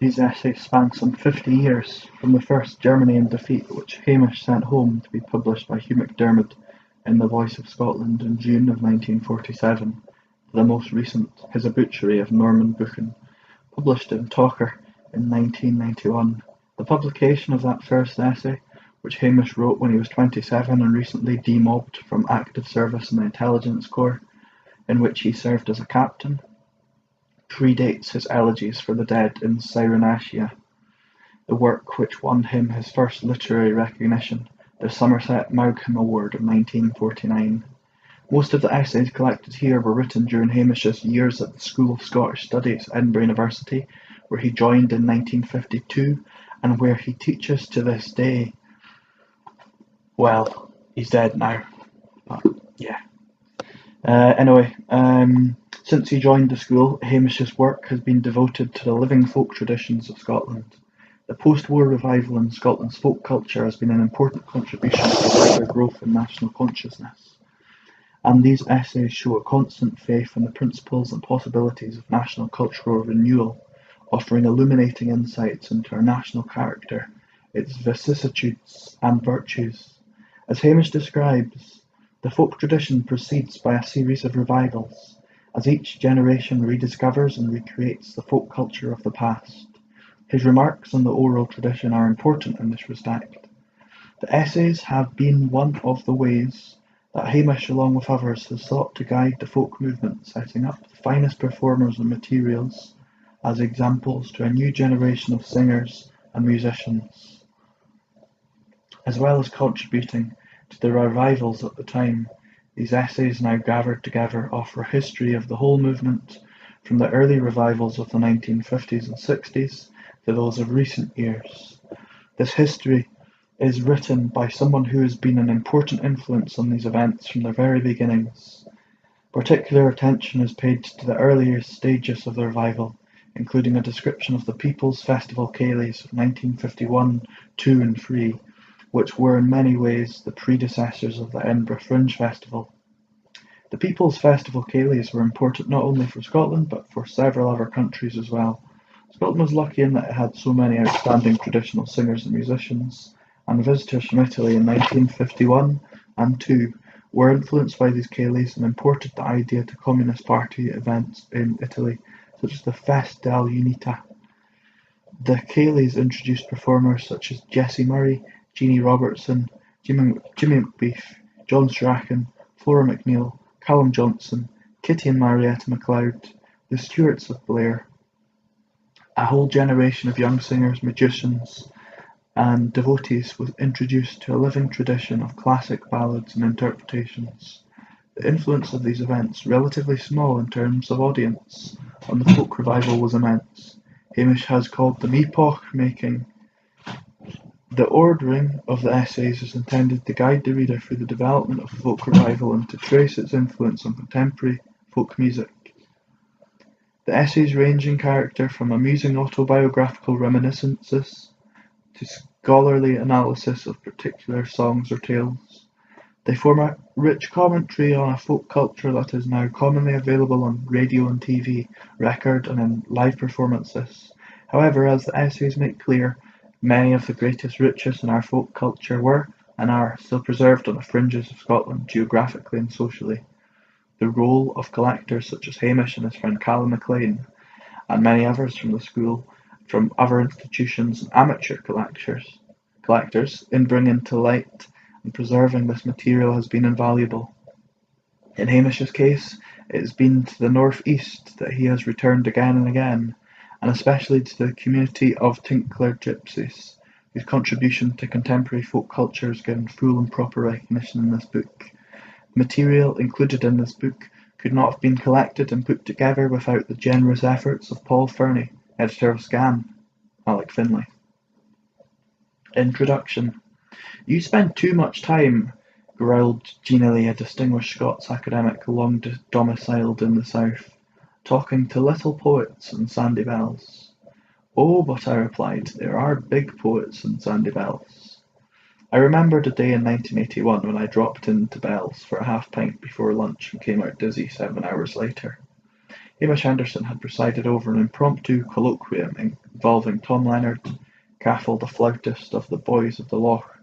These essays span some 50 years, from the first Germany in defeat which Hamish sent home to be published by Hugh MacDiarmid in The Voice of Scotland in June of 1947, to the most recent, his obituary of Norman Buchan, published in Talker in 1991. The publication of that first essay, which Hamish wrote when he was 27 and recently demobbed from active service in the Intelligence Corps, in which he served as a captain, predates his elegies for the dead in Cyrenaica, the work which won him his first literary recognition, the Somerset Maugham Award in 1949. Most of the essays collected here were written during Hamish's years at the School of Scottish Studies, Edinburgh University, where he joined in 1952 and where he teaches to this day. Well, he's dead now, but yeah. Anyway, since he joined the school, Hamish's work has been devoted to the living folk traditions of Scotland. The post-war revival in Scotland's folk culture has been an important contribution to wider growth in national consciousness, and these essays show a constant faith in the principles and possibilities of national cultural renewal, offering illuminating insights into our national character, its vicissitudes and virtues. As Hamish describes, the folk tradition proceeds by a series of revivals, as each generation rediscovers and recreates the folk culture of the past. His remarks on the oral tradition are important in this respect. The essays have been one of the ways that Hamish, along with others, has sought to guide the folk movement, setting up the finest performers and materials as examples to a new generation of singers and musicians, as well as contributing to the revivals at the time. These essays, now gathered together, offer a history of the whole movement, from the early revivals of the 1950s and 60s to those of recent years. This history is written by someone who has been an important influence on these events from their very beginnings. Particular attention is paid to the earlier stages of the revival, including a description of the People's Festival Ceilidhs of 1951, 2 and 3, which were in many ways the predecessors of the Edinburgh Fringe Festival. The People's Festival Ceilidhs were important not only for Scotland but for several other countries as well. Scotland was lucky in that it had so many outstanding traditional singers and musicians, and visitors from Italy in 1951 and 2 were influenced by these Ceilidhs and imported the idea to Communist Party events in Italy, such as the Fest dell'Unità. The Ceilidhs introduced performers such as Jessie Murray, Jeannie Robertson, Jimmy McBeef, John Strachan, Flora McNeil, Callum Johnson, Kitty and Marietta MacLeod, the Stuarts of Blair, a whole generation of young singers, magicians, and devotees was introduced to a living tradition of classic ballads and interpretations. The influence of these events, relatively small in terms of audience, on the folk revival was immense. Hamish has called them epoch-making. The ordering of the essays is intended to guide the reader through the development of the folk revival and to trace its influence on contemporary folk music. The essays range in character from amusing autobiographical reminiscences to scholarly analysis of particular songs or tales. They form a rich commentary on a folk culture that is now commonly available on radio and TV, record and in live performances. However, as the essays make clear, many of the greatest riches in our folk culture were, and are, still preserved on the fringes of Scotland, geographically and socially. The role of collectors such as Hamish and his friend Callum MacLean, and many others from the school, from other institutions and amateur collectors, in bringing to light and preserving this material has been invaluable. In Hamish's case, it has been to the north-east that he has returned again and again, and especially to the community of Tinkler Gypsies, whose contribution to contemporary folk culture is given full and proper recognition in this book. The material included in this book could not have been collected and put together without the generous efforts of Paul Fernie, editor of Scan, Alec Finlay. Introduction. You spend too much time, growled genially a distinguished Scots academic long domiciled in the south, talking to little poets and sandy bells. Oh, but I replied, there are big poets and sandy bells. I remembered a day in 1981 when I dropped into Bell's for a half pint before lunch and came out dizzy 7 hours later. Hamish Henderson had presided over an impromptu colloquium involving Tom Leonard, Caffel the flautist of the Boys of the Loch,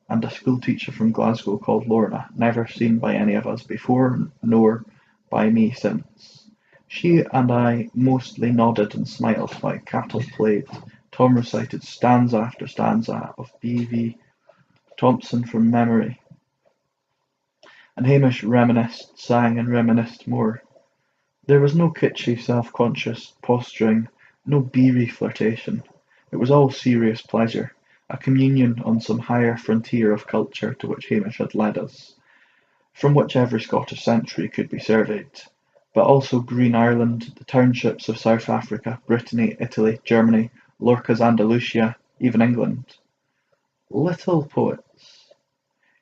and a schoolteacher from Glasgow called Lorna, never seen by any of us before, nor by me since. She and I mostly nodded and smiled while cattle played. Tom recited stanza after stanza of B.V. Thompson from memory, and Hamish reminisced, sang and reminisced more. There was no kitschy self-conscious posturing, no beery flirtation. It was all serious pleasure, a communion on some higher frontier of culture to which Hamish had led us, from which every Scottish century could be surveyed, but also Green Ireland, the townships of South Africa, Brittany, Italy, Germany, Lorca's Andalusia, even England. Little poets.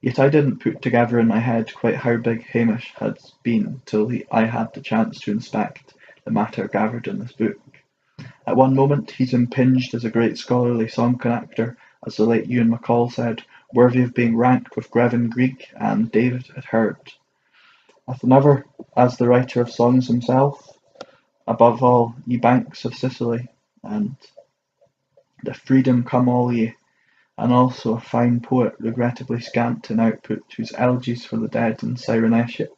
Yet I didn't put together in my head quite how big Hamish had been till I had the chance to inspect the matter gathered in this book. At one moment he's impinged as a great scholarly song conductor, as the late Ewan MacColl said, worthy of being ranked with Grevin Grieg and David had heard. At another, as the writer of songs himself, above all, Ye Banks of Sicily, and The Freedom Come All Ye, and also a fine poet regrettably scant in output, whose elegies for the dead and Cyrenaica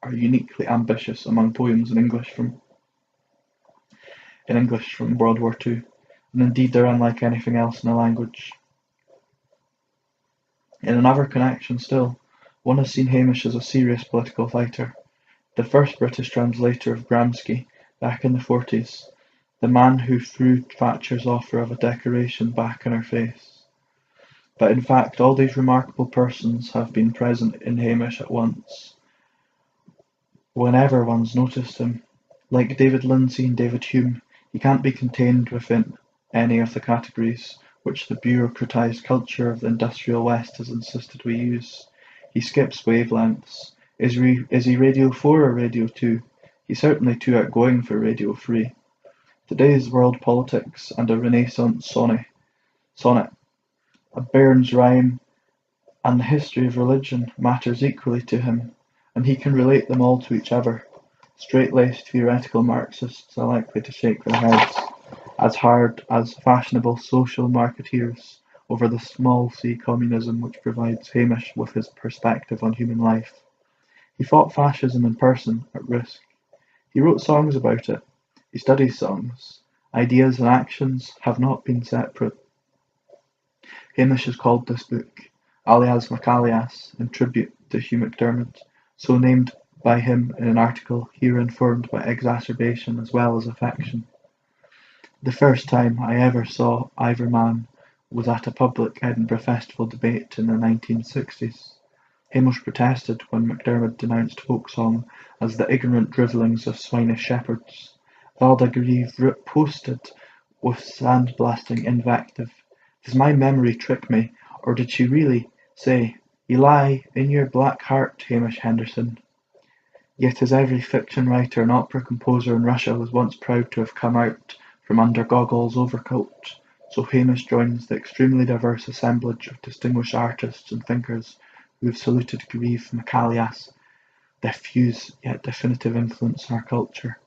are uniquely ambitious among poems in English from World War II, and indeed they're unlike anything else in the language. In another connection still, one has seen Hamish as a serious political fighter, the first British translator of Gramsci back in the 40s, the man who threw Thatcher's offer of a decoration back in her face. But in fact all these remarkable persons have been present in Hamish at once, whenever one's noticed him. Like David Lindsay and David Hume, he can't be contained within any of the categories which the bureaucratised culture of the industrial West has insisted we use. He skips wavelengths. Is he Radio 4 or Radio 2? He's certainly too outgoing for Radio 3. Today's world politics and a Renaissance sonnet, a Burns rhyme, and the history of religion matters equally to him, and he can relate them all to each other. Straight-laced theoretical Marxists are likely to shake their heads as hard as fashionable social marketeers over the small-c communism which provides Hamish with his perspective on human life. He fought fascism in person, at risk. He wrote songs about it. He studies songs. Ideas and actions have not been separate. Hamish has called this book Alias MacAlias, in tribute to Hugh MacDiarmid, so named by him in an article here informed by exacerbation as well as affection. The first time I ever saw either man was at a public Edinburgh Festival debate in the 1960s. Hamish protested when MacDiarmid denounced folk song as the ignorant drivellings of swinish shepherds. Valda Grieve posted with sandblasting invective. Does my memory trick me, or did she really say, "You lie in your black heart, Hamish Henderson"? Yet as every fiction writer and opera composer in Russia was once proud to have come out from under Gogol's overcoat, so Hamish joins the extremely diverse assemblage of distinguished artists and thinkers who have saluted Grieve MacAlias, diffuse yet definitive influence on our culture.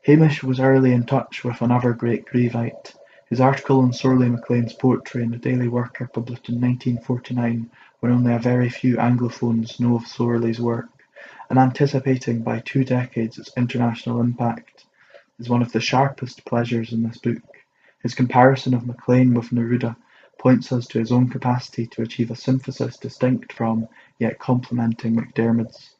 Hamish was early in touch with another great Grievite. His article on Sorley MacLean's poetry in the Daily Worker, published in 1949, when only a very few Anglophones know of Sorley's work, and anticipating by 2 decades its international impact, is one of the sharpest pleasures in this book. His comparison of MacLean with Neruda points us to his own capacity to achieve a synthesis distinct from, yet complementing MacDiarmid's.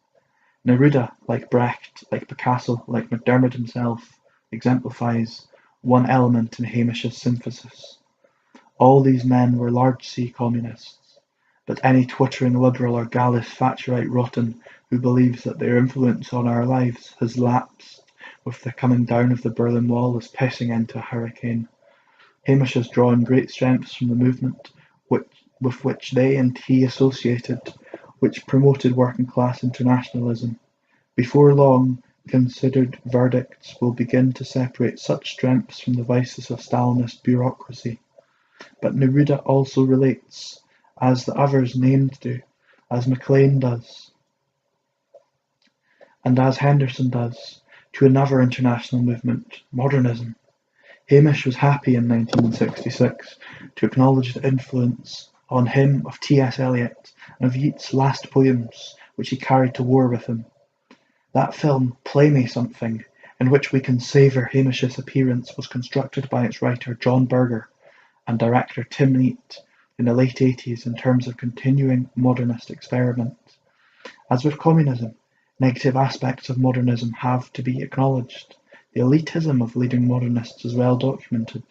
Neruda, like Brecht, like Picasso, like MacDiarmid himself, exemplifies one element in Hamish's synthesis. All these men were large-C communists, but any twittering liberal or gallus Thatcherite rotten who believes that their influence on our lives has lapsed with the coming down of the Berlin Wall is pissing into a hurricane. Hamish has drawn great strengths from the movement with which they and he associated, which promoted working-class internationalism. Before long, considered verdicts will begin to separate such strengths from the vices of Stalinist bureaucracy. But Neruda also relates, as the others named do, as MacLean does, and as Henderson does. to another international movement, modernism. Hamish was happy in 1966 to acknowledge the influence on him of T.S. Eliot and of Yeats's last poems, which he carried to war with him. That film, Play Me Something, in which we can savour Hamish's appearance, was constructed by its writer John Berger and director Tim Neate in the late 80s in terms of continuing modernist experiment. As with communism, negative aspects of modernism have to be acknowledged. The elitism of leading modernists is well documented,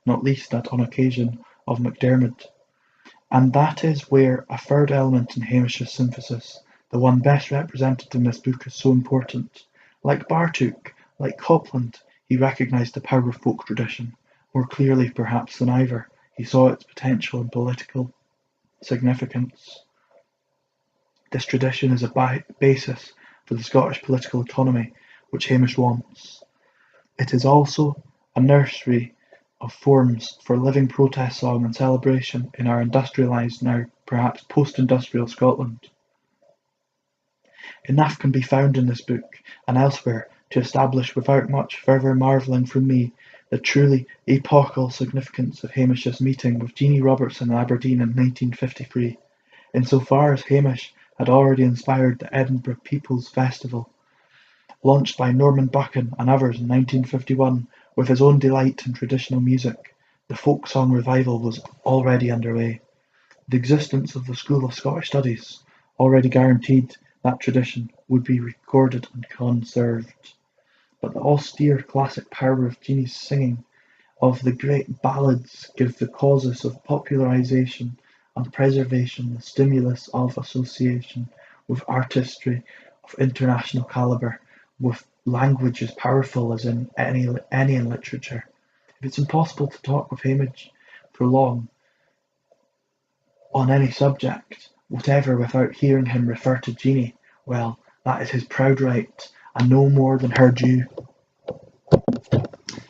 not least that on occasion of MacDiarmid. And that is where a third element in Hamish's synthesis, the one best represented in this book, is so important. Like Bartók, like Copland, he recognised the power of folk tradition. More clearly perhaps than either, he saw its potential and political significance. This tradition is a basis for the Scottish political autonomy which Hamish wants. It is also a nursery of forms for living protest song and celebration in our industrialised, now perhaps post-industrial Scotland. Enough can be found in this book and elsewhere to establish without much further marvelling from me the truly epochal significance of Hamish's meeting with Jeanie Robertson in Aberdeen in 1953, insofar as Hamish had already inspired the Edinburgh People's Festival, launched by Norman Buchan and others in 1951. With his own delight in traditional music, the folk song revival was already underway. The existence of the School of Scottish Studies already guaranteed that tradition would be recorded and conserved. But the austere classic power of Jeanie's singing of the great ballads give the causes of popularisation and preservation the stimulus of association with artistry of international calibre, with language as powerful as in any in literature. If it's impossible to talk with Hamish for long on any subject whatever without hearing him refer to Jeanie, well, that is his proud right, and no more than her due.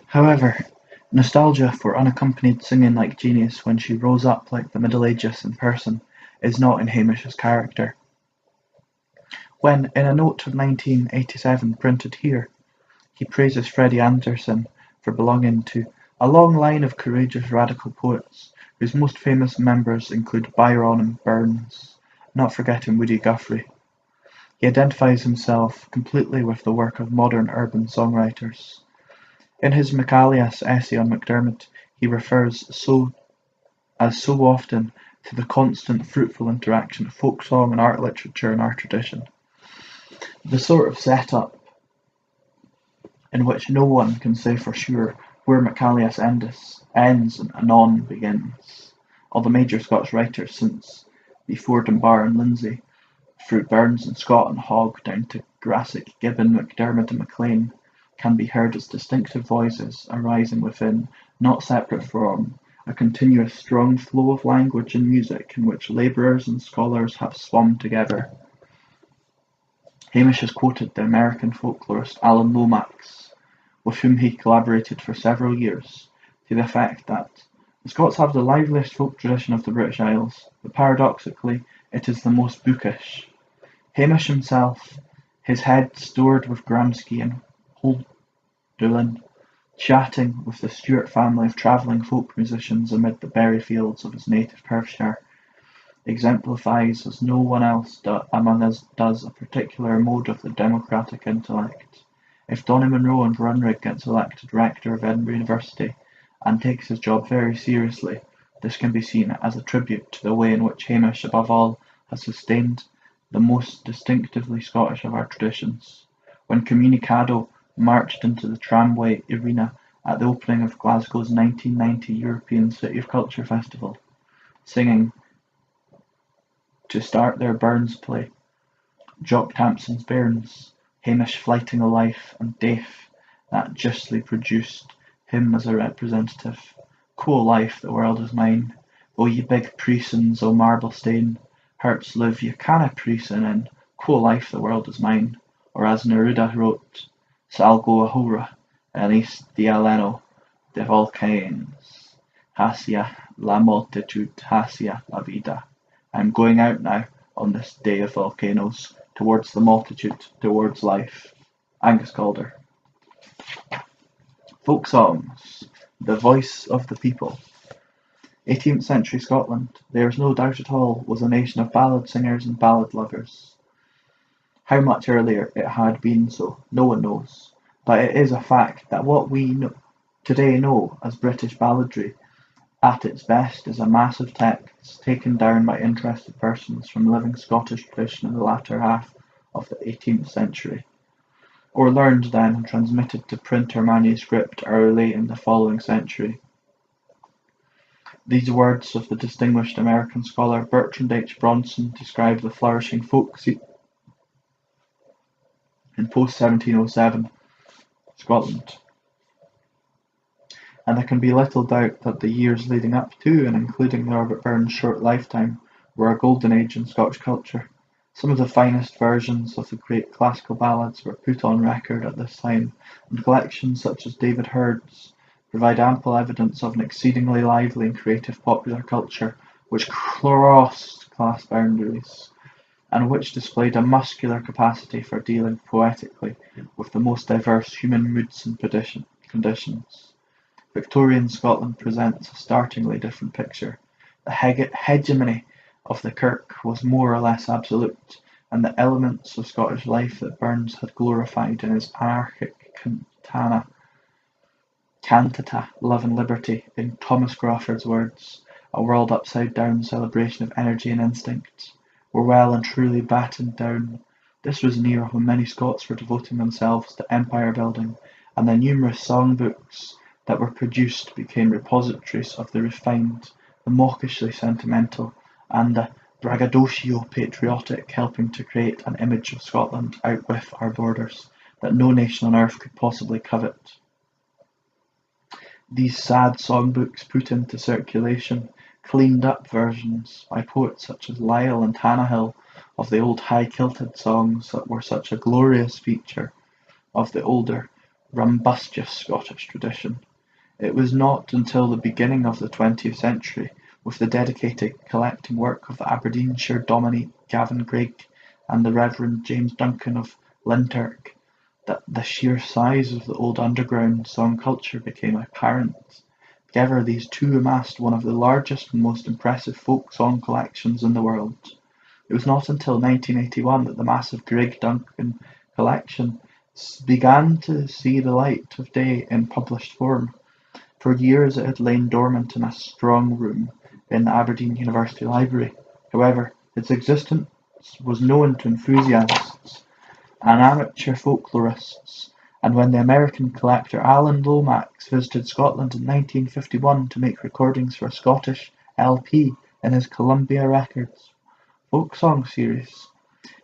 However, nostalgia for unaccompanied singing like Jeanie's when she rose up like the Middle Ages in person is not in Hamish's character. When, in a note of 1987 printed here, he praises Freddie Anderson for belonging to a long line of courageous radical poets, whose most famous members include Byron and Burns, not forgetting Woody Guthrie. He identifies himself completely with the work of modern urban songwriters. In his MacAlias essay on MacDiarmid, he refers so often to the constant fruitful interaction of folk song and art literature in our tradition. The sort of setup in which no one can say for sure where MacAlias ends and Anon begins. All the major Scottish writers since before Dunbar and Lindsay, through Burns and Scott and Hogg down to Grassic, Gibbon, MacDiarmid and MacLean, can be heard as distinctive voices arising within, not separate from, a continuous strong flow of language and music in which labourers and scholars have swum together. Hamish has quoted the American folklorist Alan Lomax, with whom he collaborated for several years, to the effect that the Scots have the liveliest folk tradition of the British Isles, but paradoxically it is the most bookish. Hamish himself, his head stored with Gramsci and Holdullin, chatting with the Stewart family of travelling folk musicians amid the berry fields of his native Perthshire, exemplifies as no one else among us does a particular mode of the democratic intellect. If Donny Munro and Runrig gets elected rector of Edinburgh University and takes his job very seriously, this can be seen as a tribute to the way in which Hamish, above all, has sustained the most distinctively Scottish of our traditions. When Communicado marched into the tramway arena at the opening of Glasgow's 1990 European City of Culture Festival, singing to start their Burns play, Jock Tamson's Bairns, Hamish flighting a life and death that justly produced him as a representative. Cool life, the world is mine. O ye big preesons o Marblestane, hearts live ye canna preeson in. Cool life, the world is mine. Or as Neruda wrote, Salgo ahura, enis dialeno de volcanes, hacia la multitude, hacia la vida. I am going out now, on this day of volcanoes, towards the multitude, towards life. Angus Calder. Folk songs, the voice of the people. 18th century Scotland, there is no doubt at all, was a nation of ballad singers and ballad lovers. How much earlier it had been so, no one knows, but it is a fact that what we today know as British balladry at its best is a massive text taken down by interested persons from living Scottish tradition in the latter half of the 18th century, or learned then and transmitted to print or manuscript early in the following century. These words of the distinguished American scholar Bertrand H. Bronson describe the flourishing folk scene in post-1707 Scotland, and there can be little doubt that the years leading up to and including Robert Burns' short lifetime were a golden age in Scottish culture. Some of the finest versions of the great classical ballads were put on record at this time, and collections such as David Hurd's provide ample evidence of an exceedingly lively and creative popular culture which crossed class boundaries, and which displayed a muscular capacity for dealing poetically with the most diverse human moods and conditions. Victorian Scotland presents a startlingly different picture. The hegemony of the Kirk was more or less absolute, and the elements of Scottish life that Burns had glorified in his anarchic cantata Love and Liberty, in Thomas Crawford's words, a world upside down celebration of energy and instinct, were well and truly battened down. This was an era when many Scots were devoting themselves to empire building, and the numerous songbooks that were produced became repositories of the refined, the mawkishly sentimental, and the braggadocio patriotic, helping to create an image of Scotland out with our borders that no nation on earth could possibly covet. These sad songbooks put into circulation cleaned-up versions by poets such as Lyle and Tannahill of the old high-kilted songs that were such a glorious feature of the older, rumbustious Scottish tradition. It was not until the beginning of the 20th century, with the dedicated collecting work of the Aberdeenshire Dominie Gavin Greig and the Reverend James Duncan of Linturk, that the sheer size of the old underground song culture became apparent. Together these two amassed one of the largest and most impressive folk song collections in the world. It was not until 1981 that the massive Greig-Duncan collection began to see the light of day in published form. For years it had lain dormant in a strong room in the Aberdeen University Library. However, its existence was known to enthusiasts and amateur folklorists, and when the American collector Alan Lomax visited Scotland in 1951 to make recordings for a Scottish LP in his Columbia Records folk song series,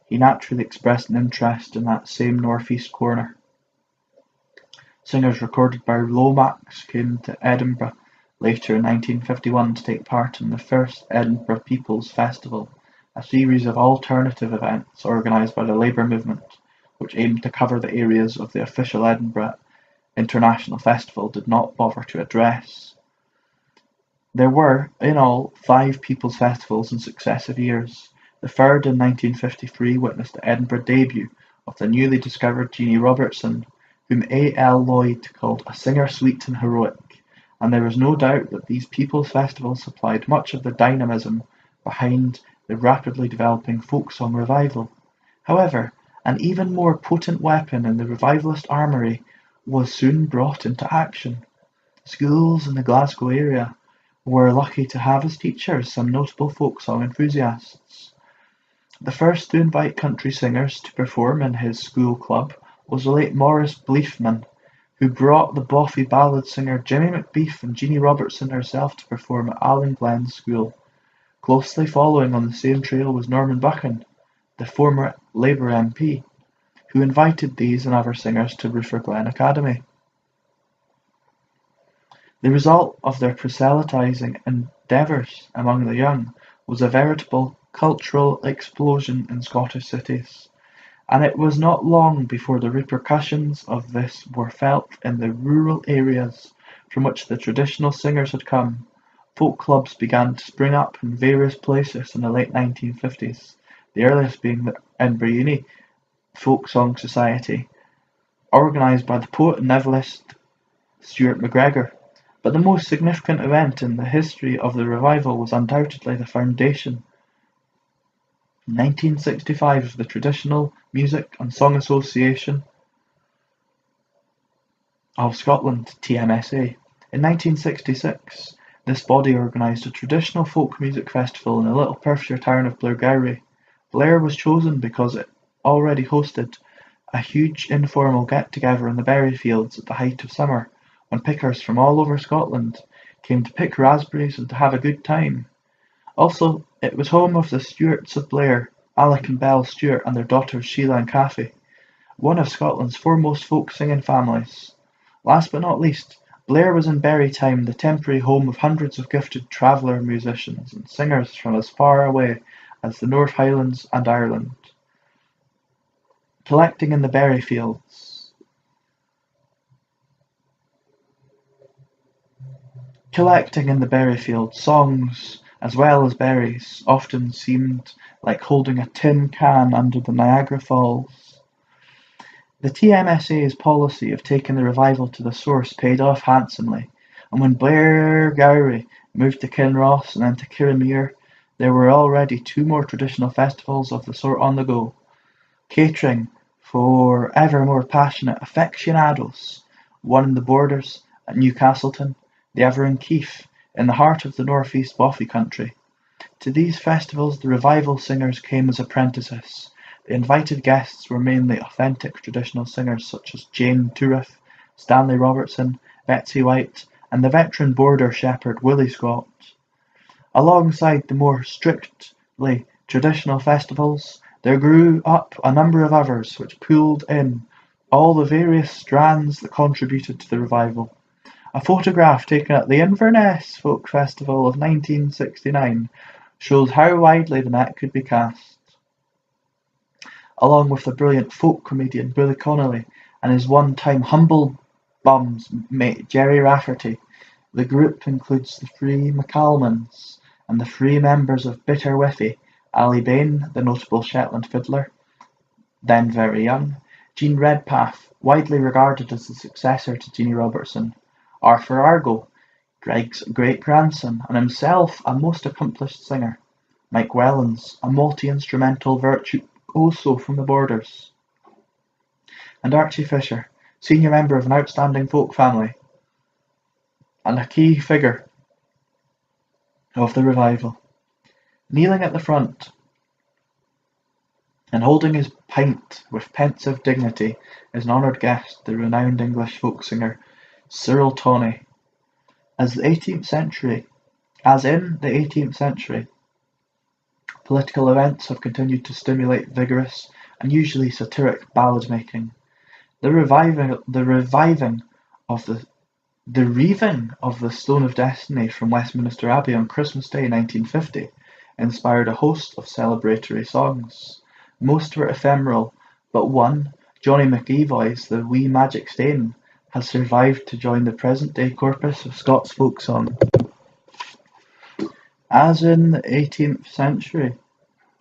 he naturally expressed an interest in that same northeast corner. Singers recorded by Lomax came to Edinburgh later in 1951 to take part in the first Edinburgh People's Festival, a series of alternative events organised by the Labour movement, which aimed to cover the areas of the official Edinburgh International Festival did not bother to address. There were, in all, 5 People's Festivals in successive years. The third in 1953 witnessed the Edinburgh debut of the newly discovered Jeannie Robertson, whom A. L. Lloyd called a singer sweet and heroic, and there is no doubt that these People's Festivals supplied much of the dynamism behind the rapidly developing folk song revival. However, an even more potent weapon in the revivalist armoury was soon brought into action. Schools in the Glasgow area were lucky to have as teachers some notable folk song enthusiasts. The first to invite country singers to perform in his school club was the late Maurice Bleefman, who brought the boffy ballad singer Jimmy McBeef and Jeannie Robertson herself to perform at Allen Glen's school. Closely following on the same trail was Norman Buchan, the former Labour MP, who invited these and other singers to Ruther Glen Academy. The result of their proselytising endeavours among the young was a veritable cultural explosion in Scottish cities, and it was not long before the repercussions of this were felt in the rural areas from which the traditional singers had come. Folk clubs began to spring up in various places in the late 1950s, the earliest being the Edinburgh Uni Folk Song Society, organised by the poet and novelist Stuart MacGregor. But the most significant event in the history of the revival was undoubtedly the foundation in 1965 of the Traditional Music and Song Association of Scotland (TMSA). In 1966, this body organised a traditional folk music festival in the little Perthshire town of Blairgowrie. Blair was chosen because it already hosted a huge informal get-together in the berry fields at the height of summer, when pickers from all over Scotland came to pick raspberries and to have a good time. Also, it was home of the Stuarts of Blair, Alec and Belle Stuart and their daughters Sheila and Kathy, one of Scotland's foremost folk singing families. Last but not least, Blair was in berry time the temporary home of hundreds of gifted traveller musicians and singers from as far away as the North Highlands and Ireland. Collecting in the berry fields songs as well as berries often seemed like holding a tin can under the Niagara Falls. The TMSA's policy of taking the revival to the source paid off handsomely, and when Blairgowrie moved to Kinross and then to Kirriemuir, there were already 2 more traditional festivals of the sort on the go, catering for ever more passionate aficionados, one in the Borders at Newcastleton, the other in Keith, in the heart of the northeast Boffey country. To these festivals the revival singers came as apprentices. The invited guests were mainly authentic traditional singers such as Jane Turriff, Stanley Robertson, Betsy White, and the veteran Border shepherd Willie Scott. Alongside the more strictly traditional festivals, there grew up a number of others which pulled in all the various strands that contributed to the revival. A photograph taken at the Inverness Folk Festival of 1969 shows how widely the net could be cast. Along with the brilliant folk comedian Billy Connolly and his one-time Humble Bums mate Jerry Rafferty, the group includes the 3 McCalmans and the 3 members of Bitter Whiffy, Ali Bain, the notable Shetland fiddler, then very young, Jean Redpath, widely regarded as the successor to Jeanie Robertson, Arthur Argo, Greg's great-grandson, and himself a most accomplished singer, Mike Wellens, a multi-instrumental virtuoso from the Borders, and Archie Fisher, senior member of an outstanding folk family, and a key figure of the revival. Kneeling at the front and holding his pint with pensive dignity is an honoured guest, the renowned English folk singer Cyril Tawney. As in the 18th century, political events have continued to stimulate vigorous and usually satiric ballad-making. The reaving of the Stone of Destiny from Westminster Abbey on Christmas Day 1950 inspired a host of celebratory songs. Most were ephemeral, but one, Johnny McEvoy's The Wee Magic Stane, has survived to join the present-day corpus of Scots folk song. As in the 18th century,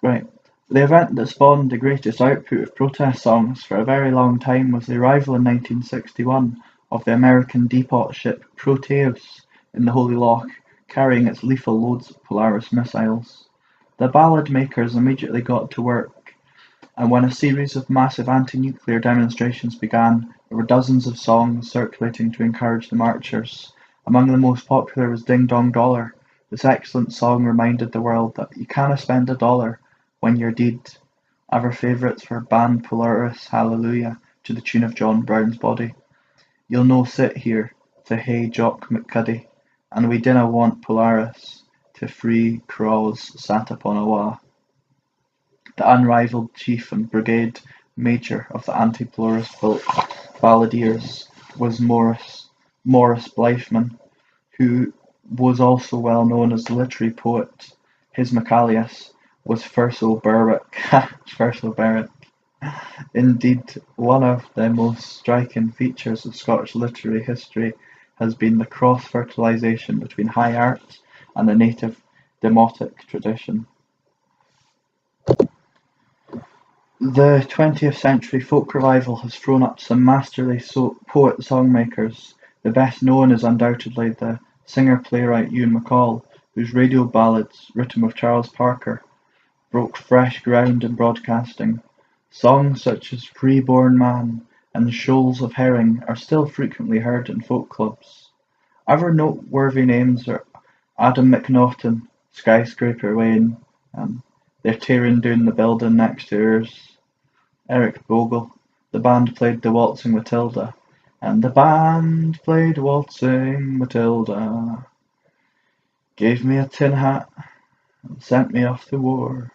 the event that spawned the greatest output of protest songs for a very long time was the arrival in 1961 of the American depot ship Proteus in the Holy Loch, carrying its lethal loads of Polaris missiles. The ballad makers immediately got to work, and when a series of massive anti-nuclear demonstrations began, there were dozens of songs circulating to encourage the marchers. Among the most popular was Ding Dong Dollar. This excellent song reminded the world that you canna spend $1 when you're dead. Other favourites were Band Polaris Hallelujah to the tune of John Brown's Body. You'll no sit here to Hey Jock McCuddy, and we dinna want Polaris to free craws sat upon a wa. The unrivalled chief and brigade major of the anti-Polaris balladeers was Morris Blythman, who was also well known as the literary poet. His MacAlias was Ferso Berwick. Ferso Berwick. Indeed, one of the most striking features of Scottish literary history has been the cross-fertilisation between high art and the native demotic tradition. The 20th century folk revival has thrown up some masterly poet-songmakers. The best known is undoubtedly the singer-playwright Ewan MacColl, whose radio ballads, written with Charles Parker, broke fresh ground in broadcasting. Songs such as "Free-Born Man" and "Shoals of Herring" are still frequently heard in folk clubs. Other noteworthy names are Adam McNaughton, Skyscraper Wayne, and They're Tearing Down the Building Next to Ours, Eric Bogle. The band played the Waltzing Matilda, and the band played Waltzing Matilda. Gave me a tin hat and sent me off to war.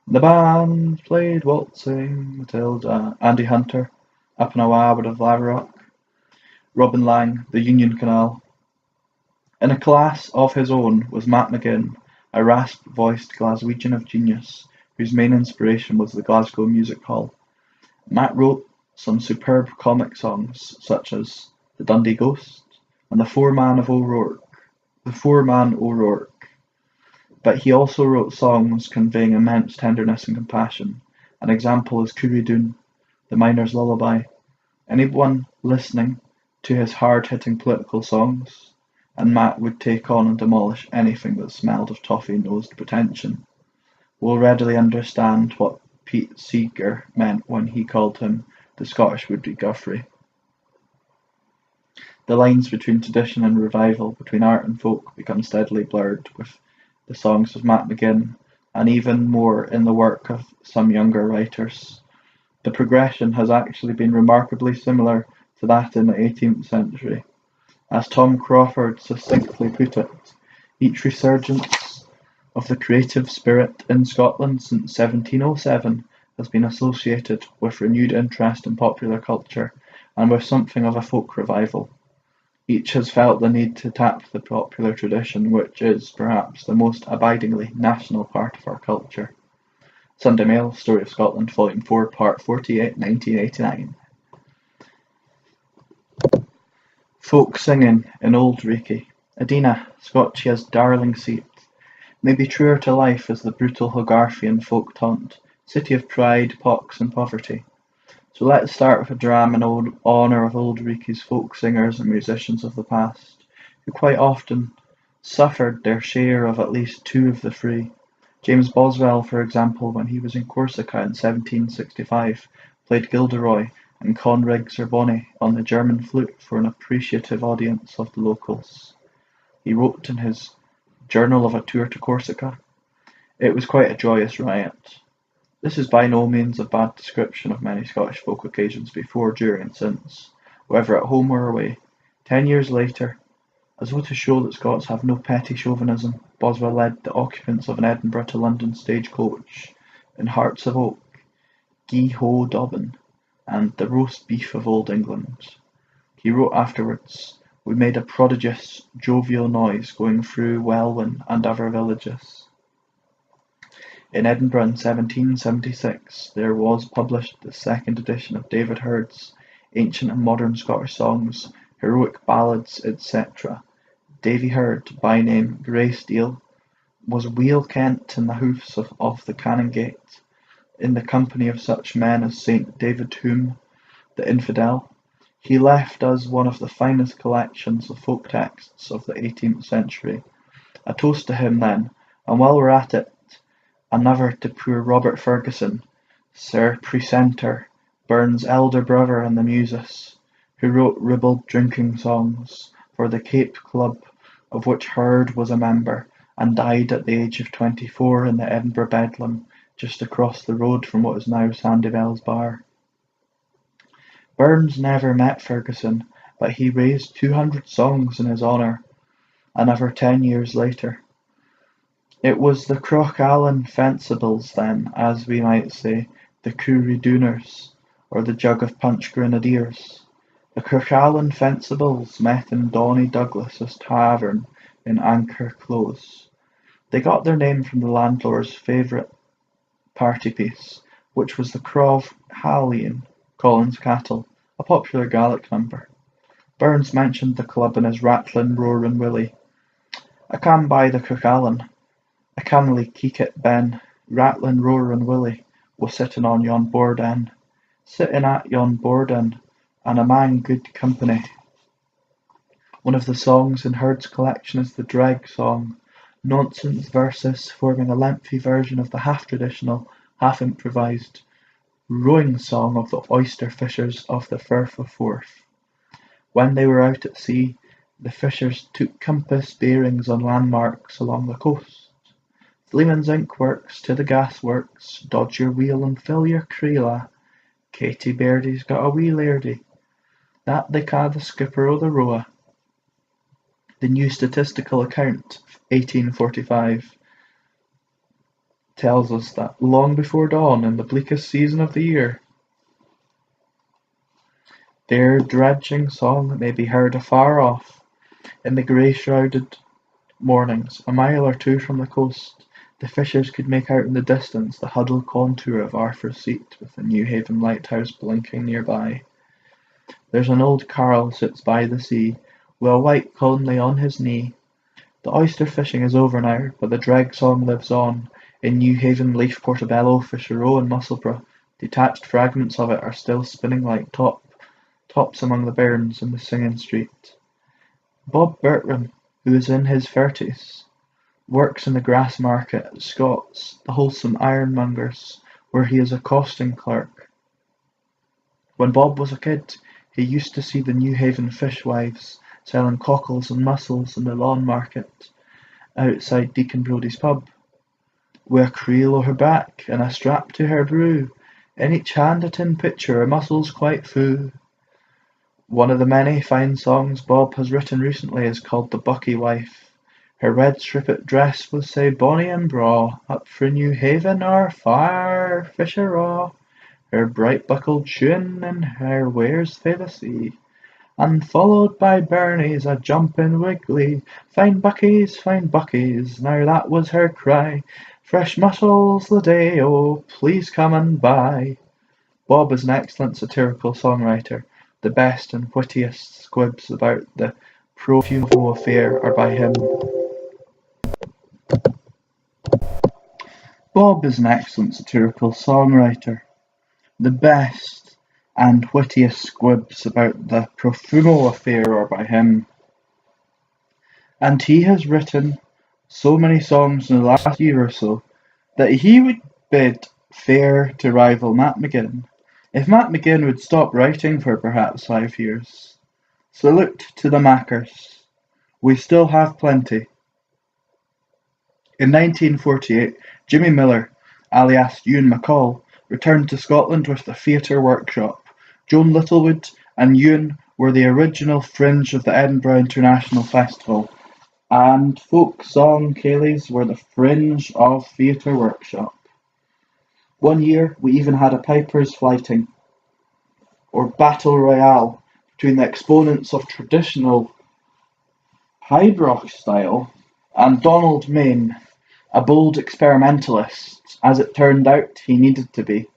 The band played Waltzing Matilda. Andy Hunter, Up in a Wabber of Laverock. Robin Lang, The Union Canal. In a class of his own was Matt McGinn, a rasp-voiced Glaswegian of genius, whose main inspiration was the Glasgow Music Hall. Matt wrote some superb comic songs, such as "The Dundee Ghost" and "The Four-Man O'Rourke", but he also wrote songs conveying immense tenderness and compassion. An example is "Coorie Doon", the miner's lullaby. Anyone listening to his hard-hitting political songs, and Matt would take on and demolish anything that smelled of toffee-nosed pretension, will readily understand what Pete Seeger meant when he called him the Scottish Woody Guthrie. The lines between tradition and revival, between art and folk, become steadily blurred with the songs of Matt McGinn, and even more in the work of some younger writers. The progression has actually been remarkably similar to that in the 18th century. As Tom Crawford succinctly put it, each resurgence of the creative spirit in Scotland since 1707 has been associated with renewed interest in popular culture and with something of a folk revival. Each has felt the need to tap the popular tradition, which is, perhaps, the most abidingly national part of our culture. Sunday Mail, Story of Scotland, Volume 4, Part 48, 1989. Folk singing in Old Reekie. Adina, Scotia's darling seat, may be truer to life as the brutal Hogarthian folk taunt, city of pride, pox and poverty. So let's start with a dram in honour of Old Reekie's folk singers and musicians of the past, who quite often suffered their share of at least two of the three. James Boswell, for example, when he was in Corsica in 1765, played Gilderoy and Conreg Zerboni on the German flute for an appreciative audience of the locals. He wrote in his Journal of a Tour to Corsica, "It was quite a joyous riot." This is by no means a bad description of many Scottish folk occasions before, during and since, whether at home or away. 10 years later, as though to show that Scots have no petty chauvinism, Boswell led the occupants of an Edinburgh to London stage-coach in "Hearts of Oak", "Gie Ho Dobbin", and "The Roast Beef of Old England". He wrote afterwards, "We made a prodigious, jovial noise going through Welwyn and other villages." In Edinburgh in 1776 there was published the second edition of David Hurd's "Ancient and Modern Scottish Songs, Heroic Ballads, etc." Davy Hurd, by name Greysteel, was weel kent in the hoofs of the Canongate, in the company of such men as St. David Hume, the infidel. He left us one of the finest collections of folk texts of the 18th century. A toast to him, then, and while we're at it, another to poor Robert Ferguson, Sir Precentor, Burns' elder brother in the Muses, who wrote ribald drinking songs for the Cape Club, of which Hurd was a member, and died at the age of 24 in the Edinburgh Bedlam, just across the road from what is now Sandyvells Bar. Burns never met Ferguson, but he raised 200 songs in his honour, another 10 years later. It was the Crochallan Fencibles then, as we might say, the Coorie Dooners, or the Jug of Punch Grenadiers. The Crochallan Fencibles met in Donnie Douglas's tavern in Anchor Close. They got their name from the landlord's favourite party piece, which was the Crov Hallian, Collins Cattle, a popular Gaelic number. Burns mentioned the club in his Rattlin' Roarin' Willie. "I cam by the Crochallan. I cannily keek it ben, Rattlin' Roarin' Willie was sitting on yon board end, sitting at yon board end, and a man good company. One of the songs in Herd's collection is the Dreg song, nonsense verses forming a lengthy version of the half-traditional, half-improvised rowing song of the oyster fishers of the Firth of Forth. When they were out at sea, the fishers took compass bearings on landmarks along the coast. Fleeman's Ink Works to the gas works, dodge your wheel and fill your creela. Katy Bairdie's got a wee lairdie, that they ca' the skipper o' the roa. The New Statistical Account, 1845, tells us that long before dawn in the bleakest season of the year, their dredging song may be heard afar off in the grey-shrouded mornings. A mile or two from the coast, the fishers could make out in the distance the huddled contour of Arthur's Seat, with the New Haven lighthouse blinking nearby. There's an old carle sits by the sea, wi' a white conley on his knee. The oyster fishing is over now, but the Dreg song lives on. In New Haven, Leaf, Portobello, Fisher Row, and Musselburgh, detached fragments of it are still spinning like tops among the bairns in the singing street. Bob Bertram, who is in his 30s, works in the grass market at Scott's, the wholesome ironmonger's, where he is a costing clerk. When Bob was a kid, he used to see the New Haven fishwives selling cockles and mussels in the lawn market outside Deacon Brodie's pub, wi' a creel o' her back and a strap to her brew, in each hand a tin pitcher o' mussels quite fu'. One of the many fine songs Bob has written recently is called The Buckie Wife. Her red strippet dress was sae bonny and braw, up frae New Haven or far Fisher Raw. Her bright buckled shoon and her wares fae the sea, and followed by Bernies a jumping wiggly. Fine buckies, now that was her cry. Fresh mussels the day, oh, please come and buy. Bob is an excellent satirical songwriter. The best and wittiest squibs about the Profumo affair are by him. Bob is an excellent satirical songwriter. The best and wittiest squibs about the Profumo affair are by him. And he has written so many songs in the last year or so that he would bid fair to rival Matt McGinn, if Matt McGinn would stop writing for perhaps 5 years. Salute to the Mackers. We still have plenty. In 1948, Jimmy Miller, alias Ewan MacColl, returned to Scotland with the Theatre Workshop. Joan Littlewood and Ewan were the original fringe of the Edinburgh International Festival, and folk song ceilidhs were the fringe of Theatre Workshop. One year we even had a pipers fighting, or battle royale, between the exponents of traditional Highbrook style and Donald Mayne, a bold experimentalist, as it turned out he needed to be.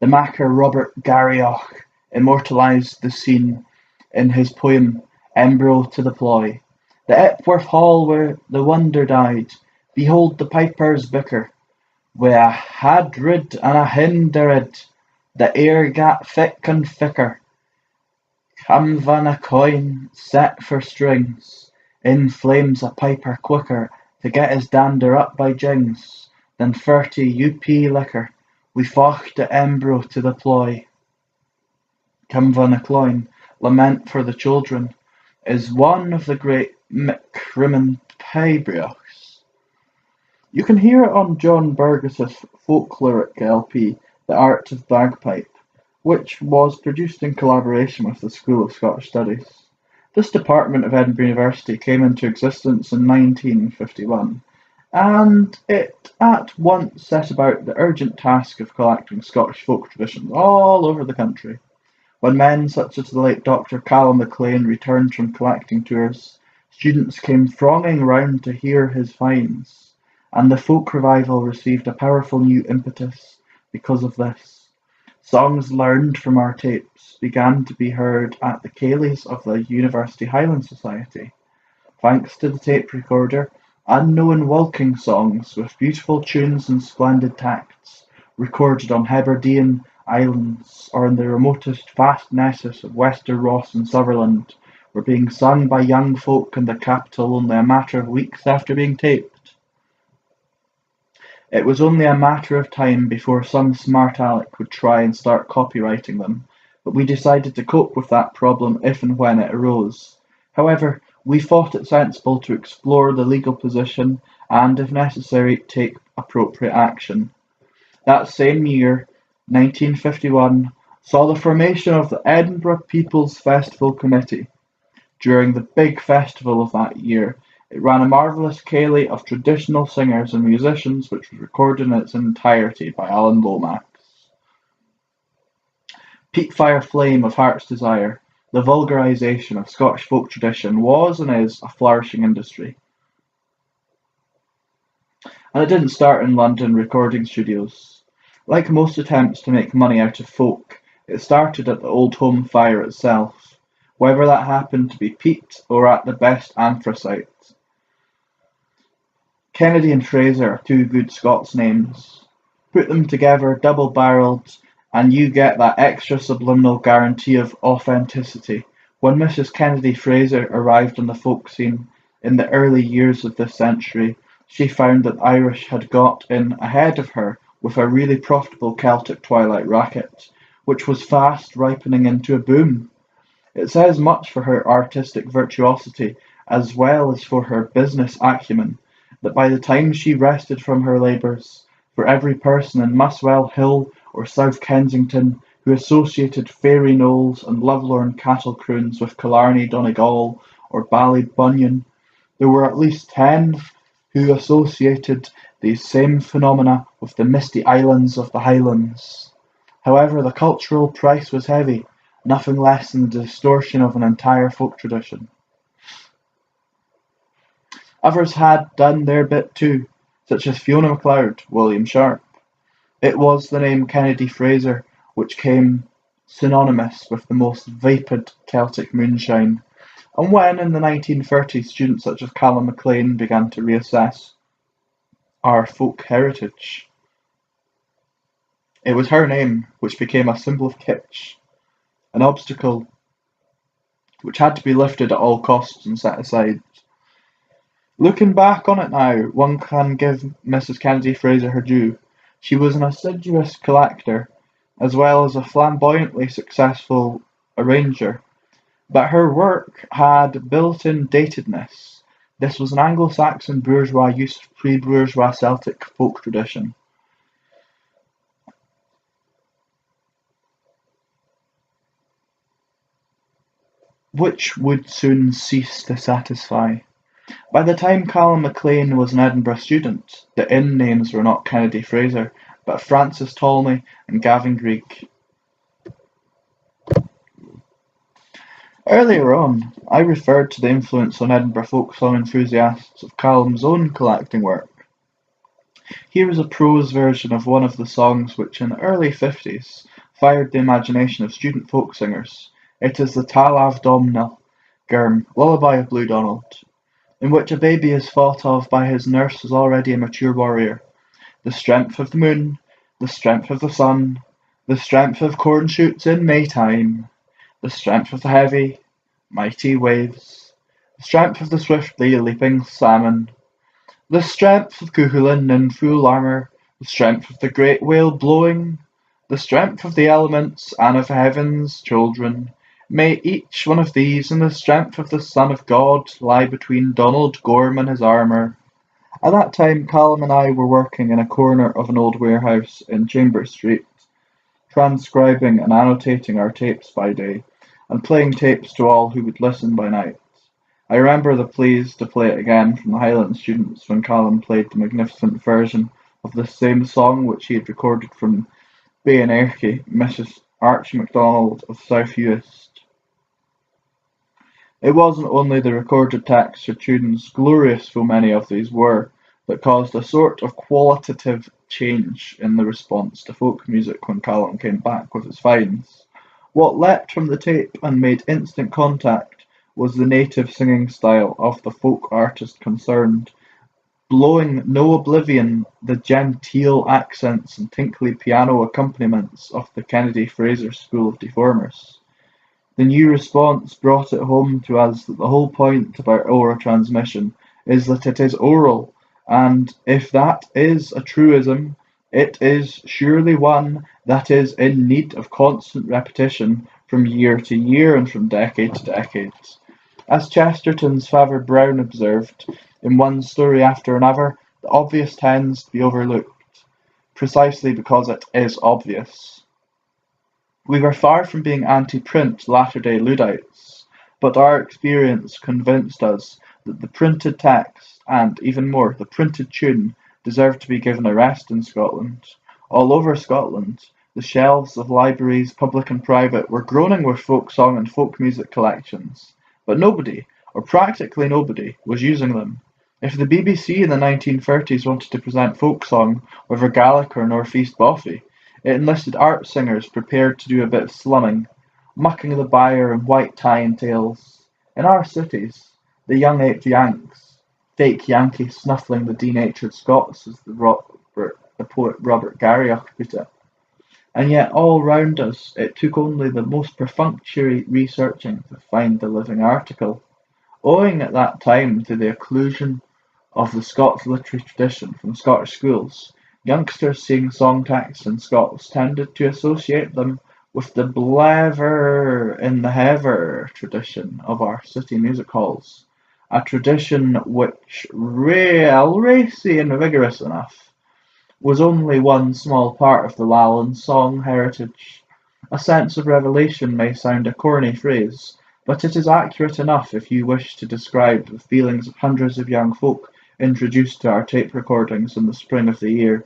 The Macker Robert Garrioch immortalised the scene in his poem Embro to the Ploy. The Epworth Hall where the wonder died, behold the pipers bicker, wi' a hadrid and a hinderid, the air gat thick and thicker. Come van a coin set for strings, in flames a piper quicker to get his dander up by jings than 30 UP liquor. We focht the Embro to the ploy. Come van a cloin, lament for the children, is one of the great McCrimmon pibrochs. You can hear it on John Burgess's folk lyric LP, The Art of Bagpipe, which was produced in collaboration with the School of Scottish Studies. This department of Edinburgh University came into existence in 1951, and it at once set about the urgent task of collecting Scottish folk traditions all over the country. When men such as the late Dr. Callum MacLean returned from collecting tours, students came thronging round to hear his finds, and the folk revival received a powerful new impetus because of this. Songs learned from our tapes began to be heard at the ceilidhs of the University Highland Society. Thanks to the tape recorder, unknown walking songs with beautiful tunes and splendid tacts recorded on Hebridean Islands or in the remotest fastnesses of Wester Ross and Sutherland, were being sung by young folk in the capital only a matter of weeks after being taped. It was only a matter of time before some smart aleck would try and start copyrighting them, but we decided to cope with that problem if and when it arose. However, we thought it sensible to explore the legal position and, if necessary, take appropriate action. That same year, 1951, saw the formation of the Edinburgh People's Festival Committee. During the big festival of that year, it ran a marvellous ceilidh of traditional singers and musicians which was recorded in its entirety by Alan Lomax. Peat Fire Flame of Heart's Desire, the vulgarisation of Scottish folk tradition, was and is a flourishing industry. And it didn't start in London recording studios. Like most attempts to make money out of folk, it started at the Old Home Fire itself, whether that happened to be peat or at the best anthracite. Kennedy and Fraser are two good Scots names. Put them together double-barrelled and you get that extra subliminal guarantee of authenticity. When Mrs. Kennedy Fraser arrived on the folk scene in the early years of this century, she found that Irish had got in ahead of her with a really profitable Celtic twilight racket, which was fast ripening into a boom. It says much for her artistic virtuosity as well as for her business acumen that by the time she rested from her labours, for every person in Muswell Hill or South Kensington who associated fairy knolls and lovelorn cattle croons with Killarney Donegal or Ballybunion, there were at least 10 who associated these same phenomena with the misty islands of the Highlands. However, the cultural price was heavy, nothing less than the distortion of an entire folk tradition. Others had done their bit too, such as Fiona MacLeod, William Sharp. It was the name Kennedy Fraser which came synonymous with the most vapid Celtic moonshine, and when in the 1930s students such as Callum MacLean began to reassess our folk heritage, it was her name which became a symbol of kitsch, an obstacle which had to be lifted at all costs and set aside. Looking back on it now, one can give Mrs. Kennedy Fraser her due. She was an assiduous collector, as well as a flamboyantly successful arranger, but her work had built-in datedness. This was an Anglo-Saxon bourgeois use of pre-bourgeois Celtic folk tradition. Which would soon cease to satisfy. By the time Callum MacLean was an Edinburgh student, the inn names were not Kennedy Fraser, but Francis Tolmie and Gavin Greig. Earlier on, I referred to the influence on Edinburgh folk song enthusiasts of Callum's own collecting work. Here is a prose version of one of the songs which in the early 50s fired the imagination of student folk singers. It is the Talav Domnall Gurm, Lullaby of Blue Donald, in which a baby is thought of by his nurse as already a mature warrior. The strength of the moon, the strength of the sun, the strength of corn shoots in Maytime, the strength of the heavy, mighty waves, the strength of the swiftly leaping salmon, the strength of Cuchulainn in full armour, the strength of the great whale blowing, the strength of the elements and of heaven's children, may each one of these and the strength of the Son of God lie between Donald Gorm and his armour. At that time Callum and I were working in a corner of an old warehouse in Chambers Street, transcribing and annotating our tapes by day, and playing tapes to all who would listen by night. I remember the pleas to play it again from the Highland students when Callum played the magnificent version of the same song which he had recorded from Baonairkey, Mrs. Archie MacDonald of South Uist. It wasn't only the recorded texts or tunes, glorious though many of these were, that caused a sort of qualitative change in the response to folk music when Callum came back with his finds. What leapt from the tape and made instant contact was the native singing style of the folk artist concerned, blowing no oblivion the genteel accents and tinkly piano accompaniments of the Kennedy-Fraser School of Deformers. The new response brought it home to us that the whole point about oral transmission is that it is oral, and if that is a truism, it is surely one that is in need of constant repetition from year to year and from decade to decade. As Chesterton's Faber Brown observed, in one story after another, the obvious tends to be overlooked, precisely because it is obvious. We were far from being anti-print Latter-day Luddites, but our experience convinced us that the printed text, and, even more, the printed tune, deserved to be given a rest in Scotland. All over Scotland, the shelves of libraries, public and private, were groaning with folk song and folk music collections, but nobody, or practically nobody, was using them. If the BBC in the 1930s wanted to present folk song with a Gaelic or North East boffy, it enlisted art singers prepared to do a bit of slumming, mucking the byre in white tie and tails. In our cities, the young ape Yanks, fake Yankees snuffling the denatured Scots, as the poet Robert Garrioch put it. And yet all round us it took only the most perfunctory researching to find the living article. Owing at that time to the occlusion of the Scots literary tradition from Scottish schools, youngsters seeing song texts in Scots tended to associate them with the blever in the heather tradition of our city music halls, a tradition which, racy and vigorous enough, was only one small part of the Lowland song heritage. A sense of revelation may sound a corny phrase, but it is accurate enough if you wish to describe the feelings of hundreds of young folk introduced to our tape recordings in the spring of the year.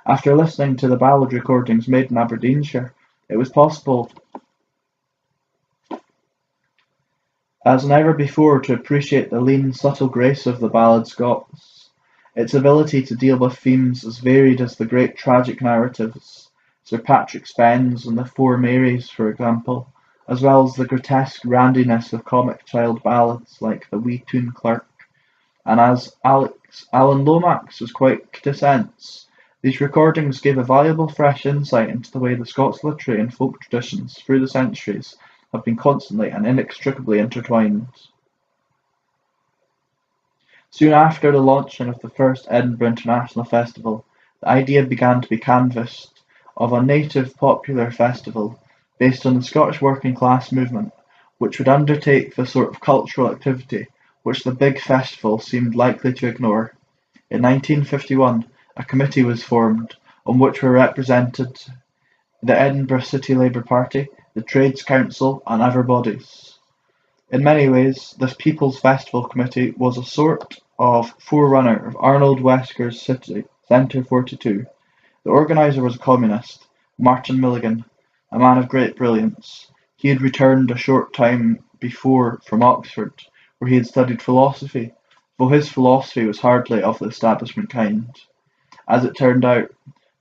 After listening to the ballad recordings made in Aberdeenshire, it was possible as never before to appreciate the lean, subtle grace of the ballad Scots, its ability to deal with themes as varied as the great tragic narratives, Sir Patrick Spens and the Four Marys, for example, as well as the grotesque randiness of comic child ballads like The Wee Toon Clerk. And as Alan Lomax was quite to sense, these recordings gave a valuable fresh insight into the way the Scots literary and folk traditions through the centuries have been constantly and inextricably intertwined. Soon after the launching of the first Edinburgh International Festival, the idea began to be canvassed of a native popular festival based on the Scottish working class movement, which would undertake the sort of cultural activity which the big festival seemed likely to ignore. In 1951, a committee was formed, on which were represented the Edinburgh City Labour Party, the Trades Council, and other bodies. In many ways, this People's Festival Committee was a sort of forerunner of Arnold Wesker's City Centre 42. The organiser was a communist, Martin Milligan, a man of great brilliance. He had returned a short time before from Oxford, where he had studied philosophy, though his philosophy was hardly of the establishment kind. As it turned out,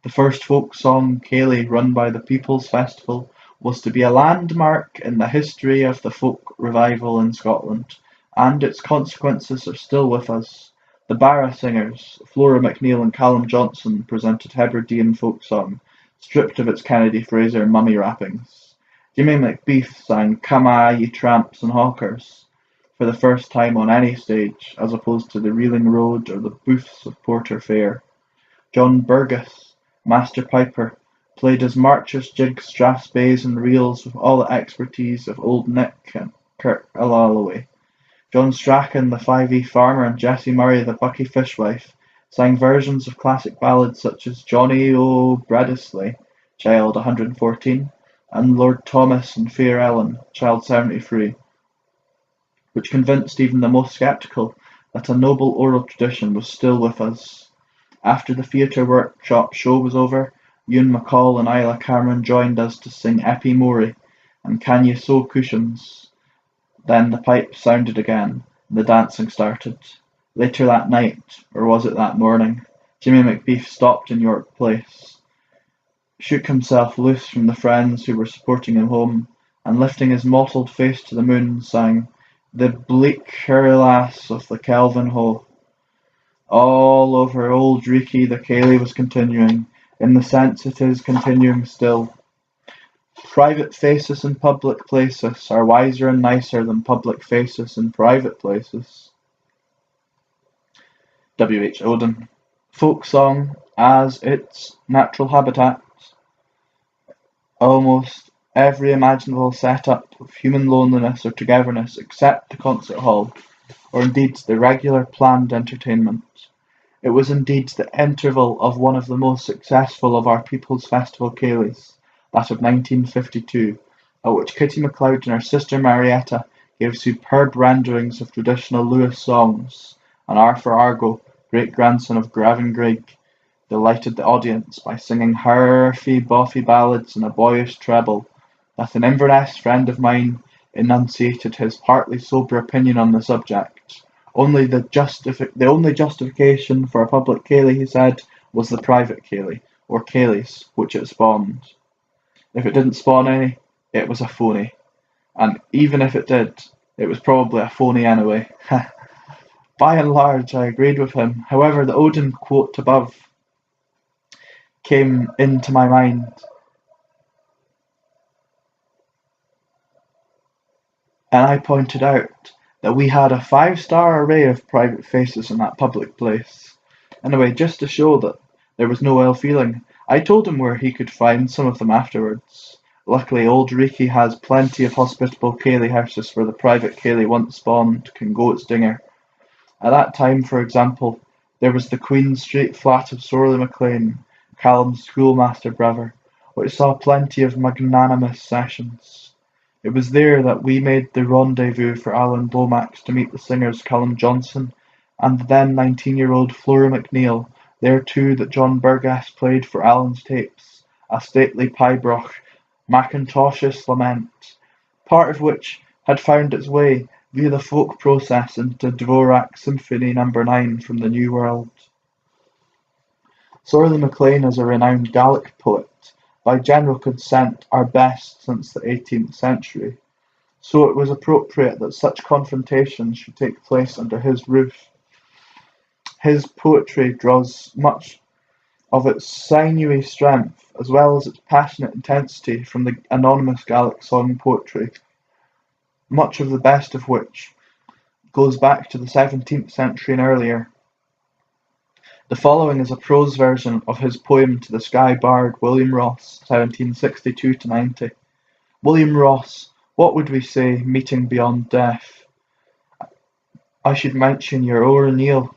the first folk song ceilidh run by the People's Festival was to be a landmark in the history of the folk revival in Scotland, and its consequences are still with us. The Barra singers, Flora McNeil and Callum Johnson, presented Hebridean folk song, stripped of its Kennedy-Fraser mummy wrappings. Jimmy McBeef sang Come A Ye Tramps and Hawkers for the first time on any stage, as opposed to the Reeling Road or the booths of Porter Fair. John Burgess, Master Piper, played his marchers, jigs, strathspeys and reels with all the expertise of Old Nick and Kirk Alloway. John Strachan, the 5e farmer, and Jessie Murray, the Bucky fishwife, sang versions of classic ballads such as Johnny O' Bredesley, Child 114, and Lord Thomas and Fair Ellen, Child 73, which convinced even the most sceptical that a noble oral tradition was still with us. After the theatre workshop show was over, Ewan MacColl and Isla Cameron joined us to sing Eppie Morey and Can You Sew Cushions. Then the pipes sounded again, and the dancing started. Later that night, or was it that morning, Jimmy McBeef stopped in York Place, shook himself loose from the friends who were supporting him home, and lifting his mottled face to the moon, sang The Bleak Lass of the Kelvin Ho. All over Old Reekie the ceilidh was continuing, in the sense it is continuing still. Private faces in public places are wiser and nicer than public faces in private places. W. H. Auden. Folk song as its natural habitat. Almost every imaginable set-up of human loneliness or togetherness except the concert hall, or indeed the regular planned entertainment. It was indeed the interval of one of the most successful of our People's Festival ceilidhs, that of 1952, at which Kitty MacLeod and her sister Marietta gave superb renderings of traditional Lewis songs, and Arthur Argo, great-grandson of Gavin Grigg, delighted the audience by singing harfy-boffy ballads in a boyish treble, that an Inverness friend of mine enunciated his partly sober opinion on the subject. The only justification for a public ceilidh, he said, was the private ceilidh, or ceilidhs, which it spawned. If it didn't spawn any, it was a phony. And even if it did, it was probably a phony anyway. By and large, I agreed with him. However, the Auden quote above came into my mind, and I pointed out that we had a 5-star array of private faces in that public place. Anyway, just to show that there was no ill feeling, I told him where he could find some of them afterwards. Luckily, Old Reekie has plenty of hospitable ceilidh houses where the private ceilidh once spawned can go its dinger. At that time, for example, there was the Queen Street flat of Sorley MacLean, Callum's schoolmaster brother, which saw plenty of magnanimous sessions. It was there that we made the rendezvous for Alan Lomax to meet the singers Callum Johnson and the then 19-year-old Flora McNeil, there too that John Burgess played for Alan's tapes, a stately pibroch, Macintoshes Lament, part of which had found its way via the folk process into Dvorak's Symphony No. 9 from the New World. Sorley MacLean is a renowned Gaelic poet, by general consent our best since the 18th century, so it was appropriate that such confrontations should take place under his roof. His poetry draws much of its sinewy strength, as well as its passionate intensity, from the anonymous Gaelic song poetry, much of the best of which goes back to the 17th century and earlier. The following is a prose version of his poem to the Skye bard William Ross, 1762–90. William Ross, what would we say, meeting beyond death? I should mention your O'Neill.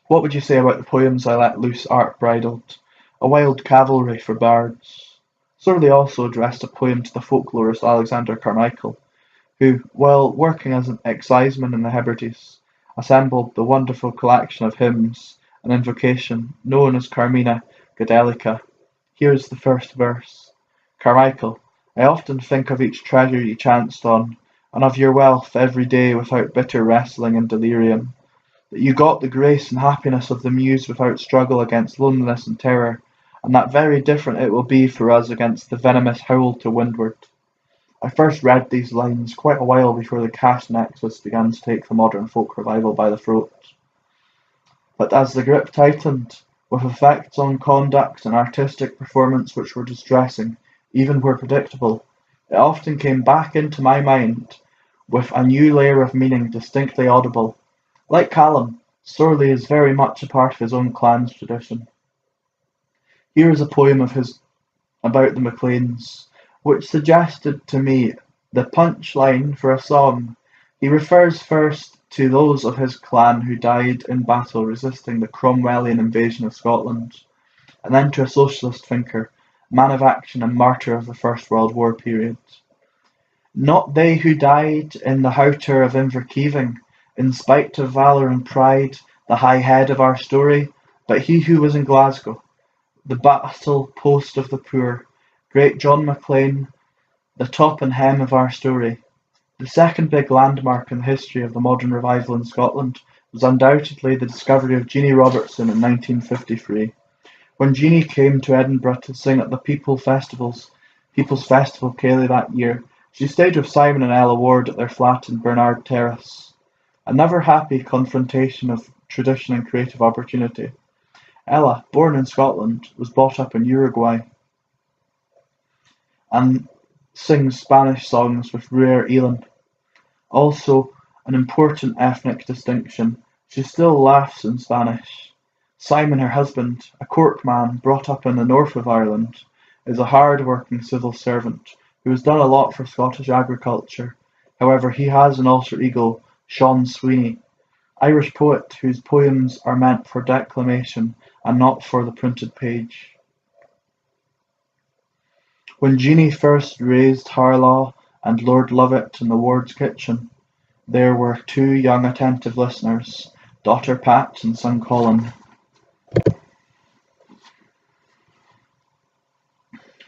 What would you say about the poems I let loose art-bridled? A wild cavalry for bards. Sorley also addressed a poem to the folklorist Alexander Carmichael, who, while working as an exciseman in the Hebrides, assembled the wonderful collection of hymns and invocation known as Carmina Gadelica. Here is the first verse. Carmichael, I often think of each treasure you chanced on, and of your wealth every day without bitter wrestling and delirium, that you got the grace and happiness of the muse without struggle against loneliness and terror, and that very different it will be for us against the venomous howl to windward. I first read these lines quite a while before the caste nexus began to take the modern folk revival by the throat. But as the grip tightened, with effects on conduct and artistic performance which were distressing, even where predictable, it often came back into my mind with a new layer of meaning distinctly audible. Like Callum, Sorley is very much a part of his own clan's tradition. Here is a poem of his about the MacLeans, which suggested to me the punch-line for a song. He refers first to those of his clan who died in battle resisting the Cromwellian invasion of Scotland, and then to a socialist thinker, man of action and martyr of the First World War period. Not they who died in the howter of Inverkeithing, in spite of valour and pride, the high head of our story, but he who was in Glasgow, the battle post of the poor, great John MacLean, the top and hem of our story. The second big landmark in the history of the modern revival in Scotland was undoubtedly the discovery of Jeanie Robertson in 1953. When Jeanie came to Edinburgh to sing at the People's Festival ceilidh that year, she stayed with Simon and Ella Ward at their flat in Bernard Terrace. A never happy confrontation of tradition and creative opportunity. Ella, born in Scotland, was brought up in Uruguay and sings Spanish songs with rare elan. Also an important ethnic distinction, she still laughs in Spanish. Simon, her husband, a Cork man brought up in the north of Ireland, is a hard-working civil servant who has done a lot for Scottish agriculture. However, he has an alter ego, Sean Sweeney, Irish poet whose poems are meant for declamation and not for the printed page. When Jeanie first raised Harlaw and Lord Lovat in the ward's kitchen, there were two young attentive listeners, daughter Pat and son Colin.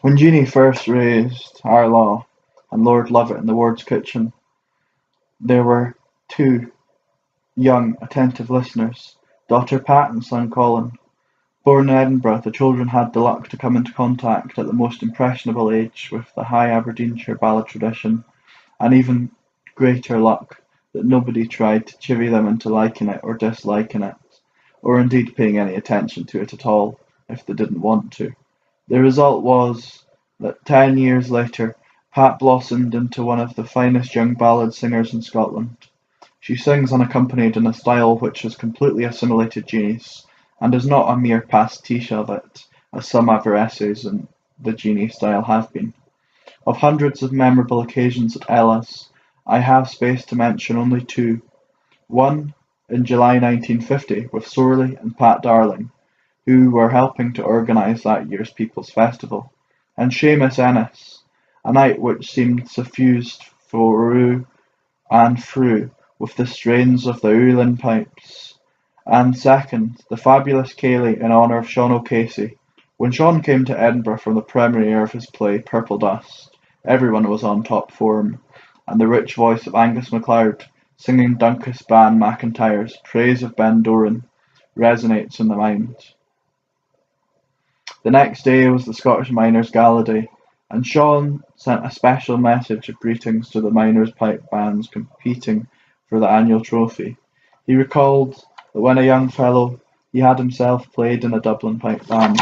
When Jeanie first raised Harlaw and Lord Lovat in the ward's kitchen, there were two young attentive listeners, daughter Pat and son Colin. Born in Edinburgh, the children had the luck to come into contact at the most impressionable age with the high Aberdeenshire ballad tradition, and even greater luck that nobody tried to chivvy them into liking it or disliking it, or indeed paying any attention to it at all if they didn't want to. The result was that 10 years later, Pat blossomed into one of the finest young ballad singers in Scotland. She sings unaccompanied in a style which has completely assimilated Jeanie's, and is not a mere pastiche of it, as some averresses in the Jeanie style have been. Of hundreds of memorable occasions at Ella's, I have space to mention only two. One in July 1950 with Sorley and Pat Darling, who were helping to organise that year's People's Festival, and Seamus Ennis, a night which seemed suffused through and through with the strains of the Ulan pipes. And second, the fabulous Ceilidh in honour of Sean O'Casey. When Sean came to Edinburgh from the premiere of his play Purple Dust, everyone was on top form, and the rich voice of Angus MacLeod, singing Duncan Ban MacIntyre's praise of Ben Doran, resonates in the mind. The next day was the Scottish Miners' Gala Day, and Sean sent a special message of greetings to the miners' pipe bands competing for the annual trophy. He recalled that when a young fellow, he had himself played in a Dublin pipe band.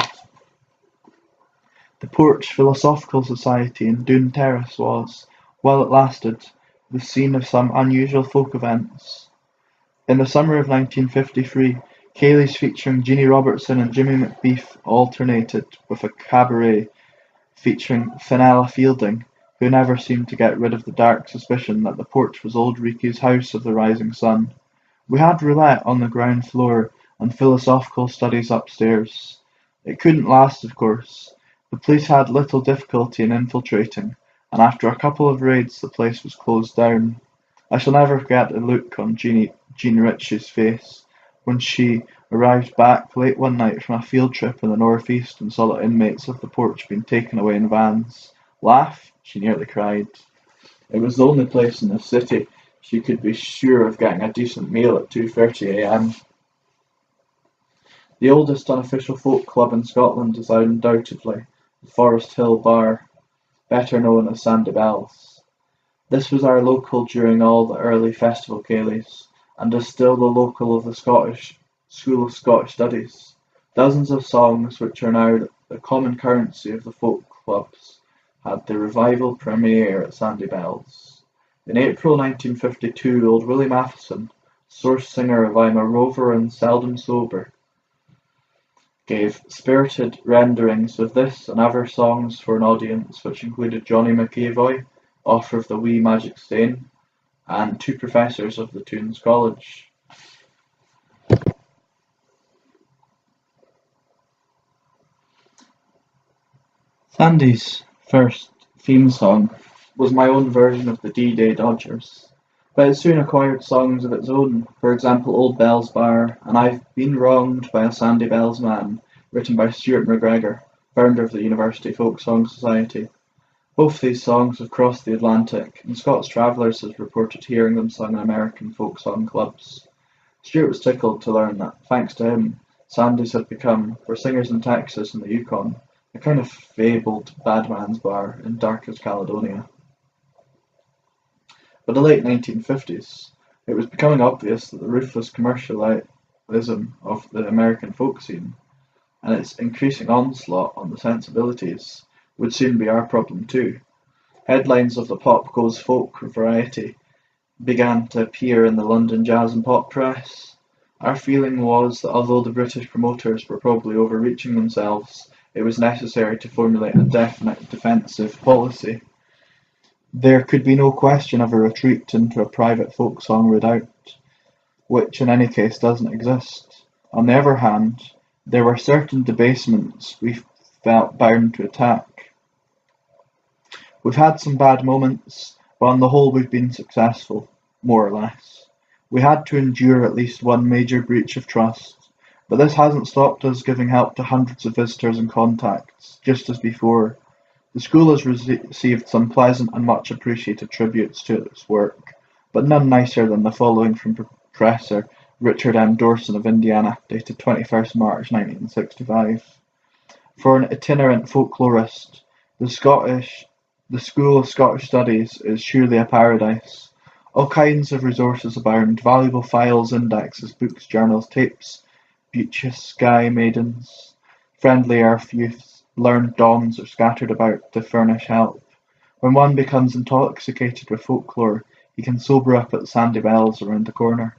The Porch Philosophical Society in Doon Terrace was, while it lasted, the scene of some unusual folk events. In the summer of 1953, Ceilidh's featuring Jeanie Robertson and Jimmy McBeef alternated with a cabaret featuring Fenella Fielding, who never seemed to get rid of the dark suspicion that the Porch was old Ricky's house of the rising sun. We had roulette on the ground floor and philosophical studies upstairs. It couldn't last, of course. The police had little difficulty in infiltrating, and after a couple of raids the place was closed down. I shall never forget the look on Jean Ritchie's face when she arrived back late one night from a field trip in the northeast and saw the inmates of the Porch being taken away in vans. Laugh? She nearly cried. It was the only place in the city she could be sure of getting a decent meal at 2:30 a.m. The oldest unofficial folk club in Scotland is undoubtedly the Forest Hill Bar, better known as Sandy Bells. This was our local during all the early festival Ceilidhs, and is still the local of the Scottish School of Scottish Studies. Dozens of songs, which are now the common currency of the folk clubs, had their revival premiere at Sandy Bells. In April 1952, old Willie Matheson, source singer of I'm a Rover and Seldom Sober, gave spirited renderings of this and other songs for an audience which included Johnny McAvoy, author of The Wee Magic Stain, and two professors of the Tunes College. Sandy's first theme song was my own version of the D-Day Dodgers, but it soon acquired songs of its own, for example Old Bell's Bar and I've Been Wronged by a Sandy Bells Man, written by Stuart McGregor, founder of the University Folk Song Society. Both these songs have crossed the Atlantic, and Scots Travellers has reported hearing them sung in American folk song clubs. Stuart was tickled to learn that, thanks to him, Sandy's had become, for singers in Texas and the Yukon, a kind of fabled bad man's bar in darkest Caledonia. By the late 1950s, it was becoming obvious that the ruthless commercial populism of the American folk scene, and its increasing onslaught on the sensibilities would soon be our problem too. Headlines of the pop goes folk variety began to appear in the London jazz and pop press. Our feeling was that although the British promoters were probably overreaching themselves, it was necessary to formulate a definite defensive policy. There could be no question of a retreat into a private folk song redoubt, which in any case doesn't exist. On the other hand, there were certain debasements we felt bound to attack. We've had some bad moments, but on the whole we've been successful, more or less. We had to endure at least one major breach of trust, but this hasn't stopped us giving help to hundreds of visitors and contacts, just as before. The school has received some pleasant and much appreciated tributes to its work, but none nicer than the following from Professor Richard M. Dorson of Indiana, dated 21st March 1965. For an itinerant folklorist, the School of Scottish Studies is surely a paradise. All kinds of resources abound, valuable files, indexes, books, journals, tapes, beauteous sky maidens, friendly earth youths, learned dons are scattered about to furnish help. When one becomes intoxicated with folklore, he can sober up at Sandy Bell's around the corner.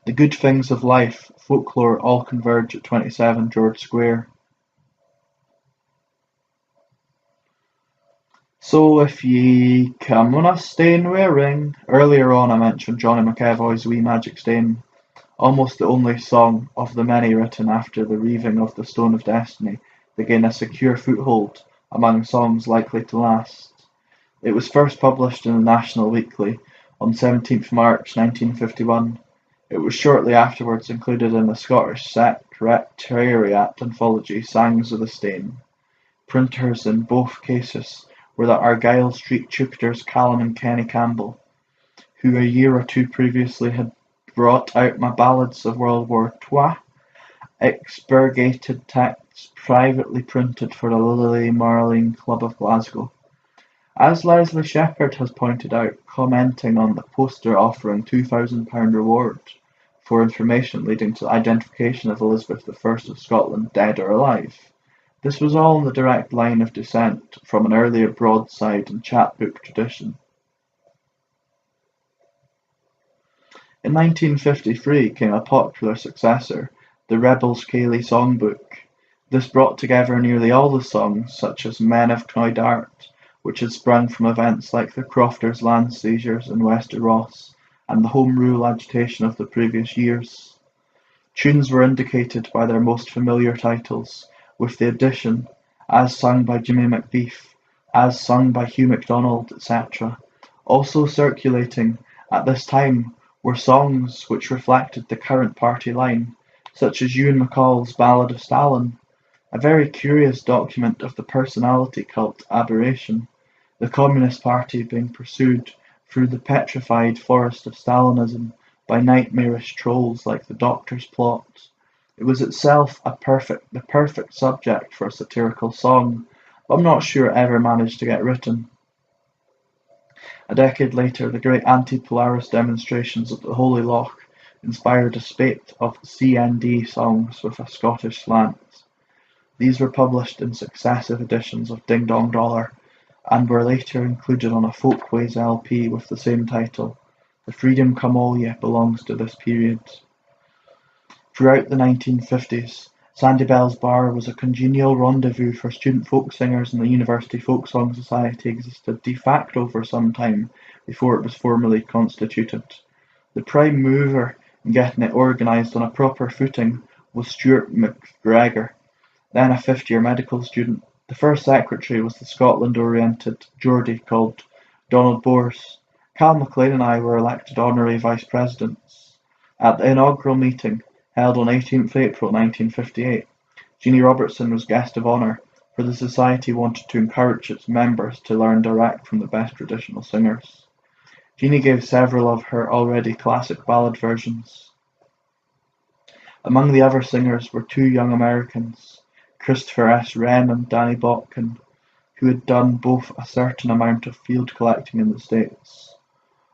The good things of life, folklore, all converge at 27 George Square. So if ye come on a stain wi' a ring. Earlier on I mentioned Johnny McEvoy's Wee Magic Stain, almost the only song of the many written after the reaving of the Stone of Destiny that gain a secure foothold among songs likely to last. It was first published in the National Weekly on 17th March 1951. It was shortly afterwards included in the Scottish Secretariat anthology Sangs of the Stain. Printers in both cases were the Argyle Street Jupiters Callum and Kenny Campbell, who a year or two previously had brought out my Ballads of World War II, expurgated texts privately printed for the Lily Marleen Club of Glasgow. As Leslie Shepherd has pointed out, commenting on the poster offering £2,000 reward for information leading to the identification of Elizabeth I of Scotland, dead or alive, this was all in the direct line of descent from an earlier broadside and chapbook tradition. In 1953 came a popular successor, the Rebels Cayley Songbook. This brought together nearly all the songs, such as Men of Knoydart, which had sprung from events like the Crofters' land seizures in Wester Ross and the Home Rule agitation of the previous years. Tunes were indicated by their most familiar titles, with the addition, as sung by Jimmy McBeef, as sung by Hugh MacDonald, etc. Also circulating at this time were songs which reflected the current party line, such as Ewan MacColl's Ballad of Stalin, a very curious document of the personality cult aberration, the Communist Party being pursued through the petrified forest of Stalinism by nightmarish trolls like the Doctor's Plot. It was itself the perfect subject for a satirical song, but I'm not sure it ever managed to get written. A decade later, the great anti-Polaris demonstrations at the Holy Loch inspired a spate of CND songs with a Scottish slant. These were published in successive editions of Ding Dong Dollar, and were later included on a Folkways LP with the same title. The Freedom Come All Ye belongs to this period. Throughout the 1950s, Sandy Bell's Bar was a congenial rendezvous for student folk singers, and the University Folk Song Society existed de facto for some time before it was formally constituted. The prime mover in getting it organised on a proper footing was Stuart McGregor, then a fifth-year medical student. The first secretary was the Scotland-oriented Geordie called Donald Bors. Cal MacLean and I were elected honorary vice presidents. At the inaugural meeting, held on 18th April 1958, Jeannie Robertson was guest of honour, for the Society wanted to encourage its members to learn direct from the best traditional singers. Jeannie gave several of her already classic ballad versions. Among the other singers were two young Americans, Christopher S. Wren and Danny Botkin, who had done both a certain amount of field collecting in the States.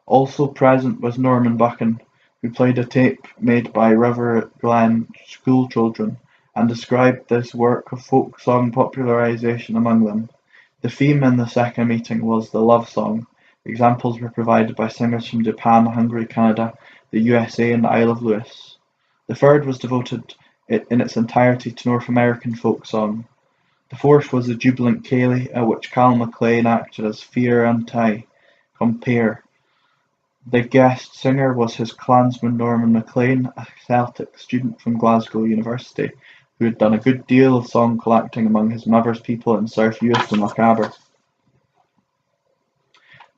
Also present was Norman Buchan, who played a tape made by River Glen school children and described this work of folk song popularisation among them. The theme in the second meeting was the love song. Examples were provided by singers from Japan, Hungary, Canada, the USA and the Isle of Lewis. The third was devoted in its entirety to North American folk song. The fourth was the jubilant Ceilidh, at which Cal MacLean acted as Fear and Ty compare. The guest singer was his clansman Norman MacLean, a Celtic student from Glasgow University, who had done a good deal of song collecting among his mother's people in South Uist and Lochaber.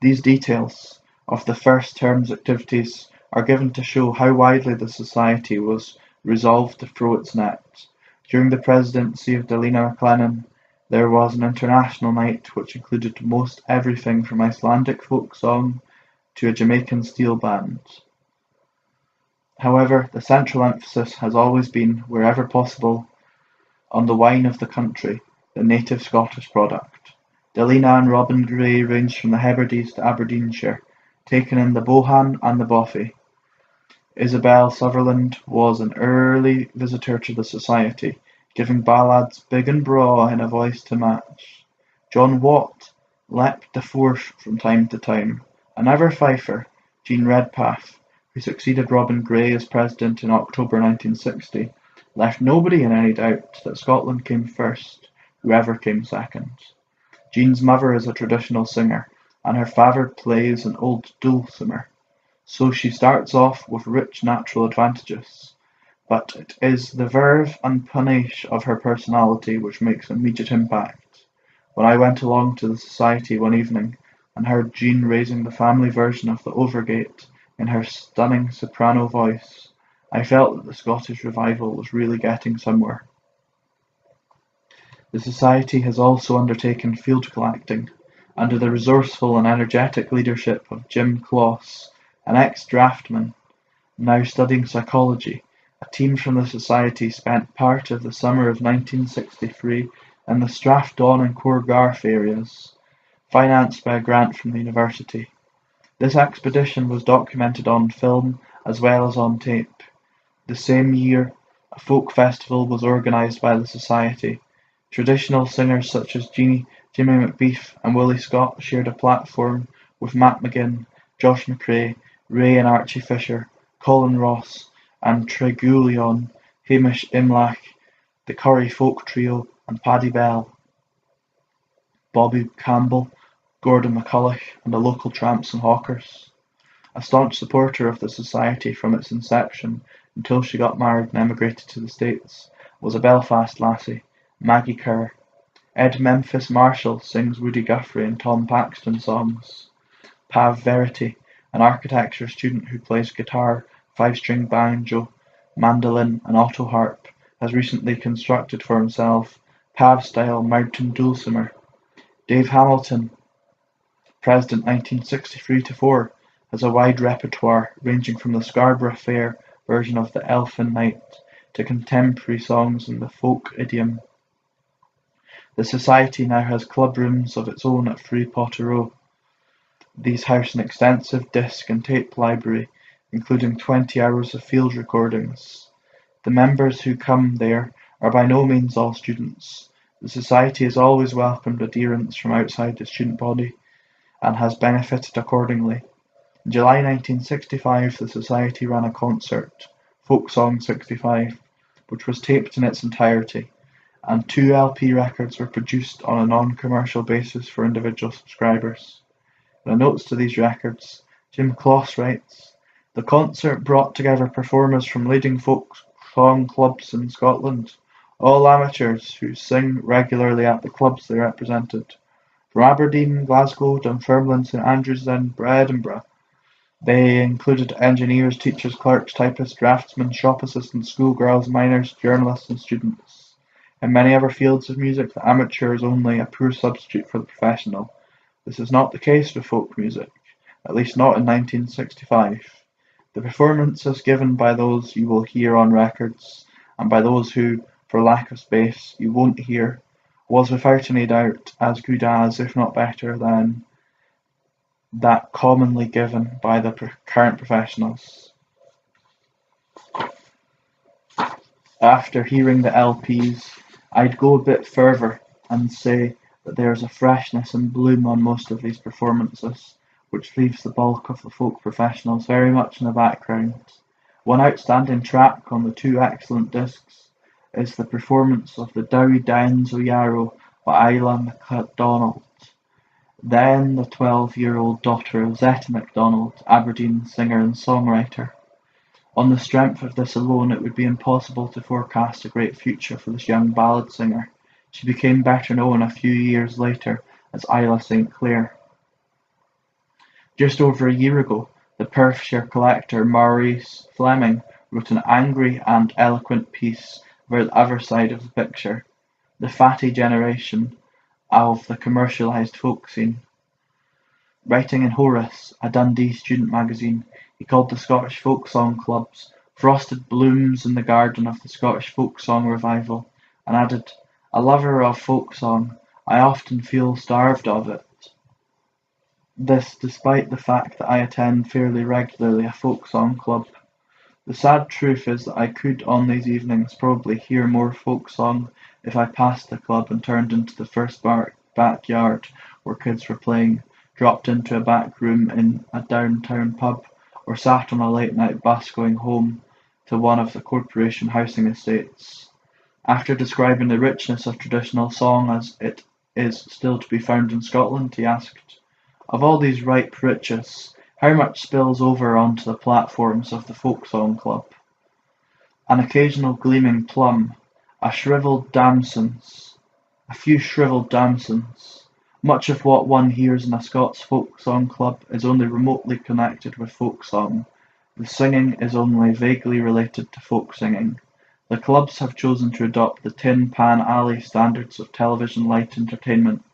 These details of the first term's activities are given to show how widely the Society was resolved to throw its net. During the presidency of Dalina McLennan, there was an international night which included most everything from Icelandic folk song to a Jamaican steel band. However, the central emphasis has always been, wherever possible, on the wine of the country, the native Scottish product. Dalina and Robin Gray ranged from the Hebrides to Aberdeenshire, taken in the Bohan and the Boffey. Isabel Sutherland was an early visitor to the Society, giving ballads big and braw in a voice to match. John Watt leapt the forth from time to time. Another fifer, Jean Redpath, who succeeded Robin Gray as president in October 1960, left nobody in any doubt that Scotland came first, whoever came second. Jean's mother is a traditional singer, and her father plays an old dulcimer, so she starts off with rich natural advantages. But it is the verve and panache of her personality which makes immediate impact. When I went along to the Society one evening and heard Jean raising the family version of the Overgate in her stunning soprano voice, I felt that the Scottish revival was really getting somewhere. The Society has also undertaken field collecting, under the resourceful and energetic leadership of Jim Closs, an ex-draftman, now studying psychology. A team from the Society spent part of the summer of 1963 in the Strathdown and Courgarth areas, financed by a grant from the university. This expedition was documented on film as well as on tape. The same year, a folk festival was organised by the Society. Traditional singers such as Jimmy McBeef and Willie Scott shared a platform with Matt McGinn, Josh McRae, Ray and Archie Fisher, Colin Ross, and Tregullion, Hamish Imlach, the Curry Folk Trio, and Paddy Bell, Bobby Campbell, Gordon McCulloch, and the local tramps and hawkers. A staunch supporter of the Society from its inception until she got married and emigrated to the States was a Belfast lassie, Maggie Kerr. Ed Memphis Marshall sings Woody Guthrie and Tom Paxton songs. Pav Verity, an architecture student who plays guitar, five-string banjo, mandolin and auto harp, has recently constructed for himself Pav-style mountain dulcimer. Dave Hamilton, president 1963-4, has a wide repertoire ranging from the Scarborough Fair version of the Elfin Night to contemporary songs in the folk idiom. The Society now has club rooms of its own at Free Potterrow. These house an extensive disc and tape library, including 20 hours of field recordings. The members who come there are by no means all students. The Society has always welcomed adherents from outside the student body and has benefited accordingly. In July 1965, the Society ran a concert, Folk Song 65, which was taped in its entirety, and 2 LP records were produced on a non-commercial basis for individual subscribers. In the notes to these records, Jim Closs writes, "The concert brought together performers from leading folk song clubs in Scotland, all amateurs who sing regularly at the clubs they represented. From Aberdeen, Glasgow, Dunfermline, St Andrews and Edinburgh. They included engineers, teachers, clerks, typists, draftsmen, shop assistants, schoolgirls, miners, journalists and students. In many other fields of music, the amateur is only a poor substitute for the professional. This is not the case with folk music, at least not in 1965. The performances given by those you will hear on records, and by those who, for lack of space, you won't hear, was without any doubt as good as, if not better than, that commonly given by the current professionals." After hearing the LPs, I'd go a bit further and say that there's a freshness and bloom on most of these performances, which leaves the bulk of the folk professionals very much in the background. One outstanding track on the two excellent discs is the performance of the Dowie Downs o' Yarrow by Isla MacDonald, then the 12-year-old daughter of Zeta MacDonald, Aberdeen singer and songwriter. On the strength of this alone, it would be impossible to forecast a great future for this young ballad singer. She became better known a few years later as Isla St. Clair. Just over a year ago, the Perthshire collector Maurice Fleming wrote an angry and eloquent piece about the other side of the picture, the fatty generation of the commercialised folk scene. Writing in Horace, a Dundee student magazine, he called the Scottish folk song clubs "frosted blooms in the garden of the Scottish folk song revival," and added, "A lover of folk song, I often feel starved of it." This despite the fact that I attend fairly regularly a folk song club. The sad truth is that I could on these evenings probably hear more folk song if I passed the club and turned into the first backyard where kids were playing, dropped into a back room in a downtown pub, or sat on a late night bus going home to one of the corporation housing estates. After describing the richness of traditional song as it is still to be found in Scotland, he asked, "Of all these ripe riches, how much spills over onto the platforms of the folk song club?" An occasional gleaming plum, a few shrivelled damsons. Much of what one hears in a Scots folk song club is only remotely connected with folk song. The singing is only vaguely related to folk singing. The clubs have chosen to adopt the Tin Pan Alley standards of television light entertainment.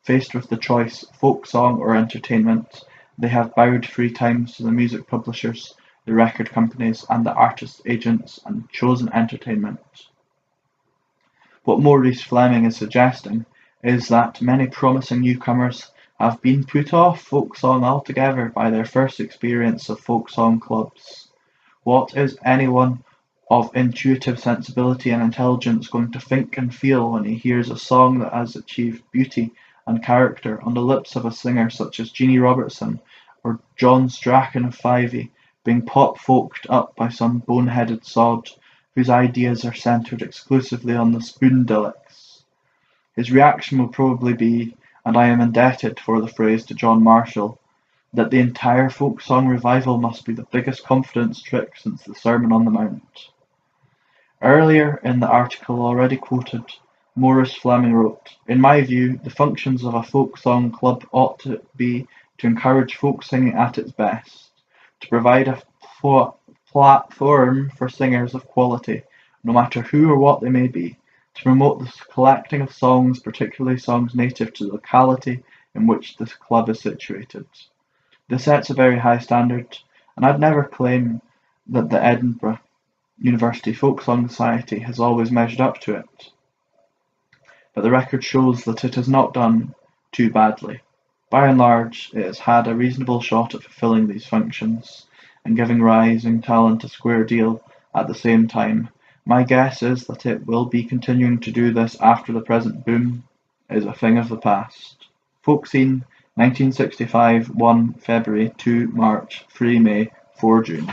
Faced with the choice, folk song or entertainment, they have bowed 3 times to the music publishers, the record companies, and the artist agents, and chosen entertainment. What Maurice Fleming is suggesting is that many promising newcomers have been put off folk song altogether by their first experience of folk song clubs. What is anyone of intuitive sensibility and intelligence going to think and feel when he hears a song that has achieved beauty and character on the lips of a singer such as Jeannie Robertson or John Strachan of Fyvie being pop-folked up by some boneheaded sod whose ideas are centred exclusively on the spoondillicks? His reaction will probably be, and I am indebted for the phrase to John Marshall, that the entire folk song revival must be the biggest confidence trick since the Sermon on the Mount. Earlier in the article already quoted, Maurice Fleming wrote, "In my view, the functions of a folk song club ought to be to encourage folk singing at its best, to provide a platform for singers of quality, no matter who or what they may be, to promote the collecting of songs, particularly songs native to the locality in which the club is situated. This sets a very high standard, and I'd never claim that the Edinburgh University Folk Song Society has always measured up to it, but the record shows that it has not done too badly. By and large, it has had a reasonable shot at fulfilling these functions, and giving rising talent a square deal at the same time. My guess is that it will be continuing to do this after the present boom is a thing of the past." Folk Scene, 1965, 1 February, 2 March, 3 May, 4 June.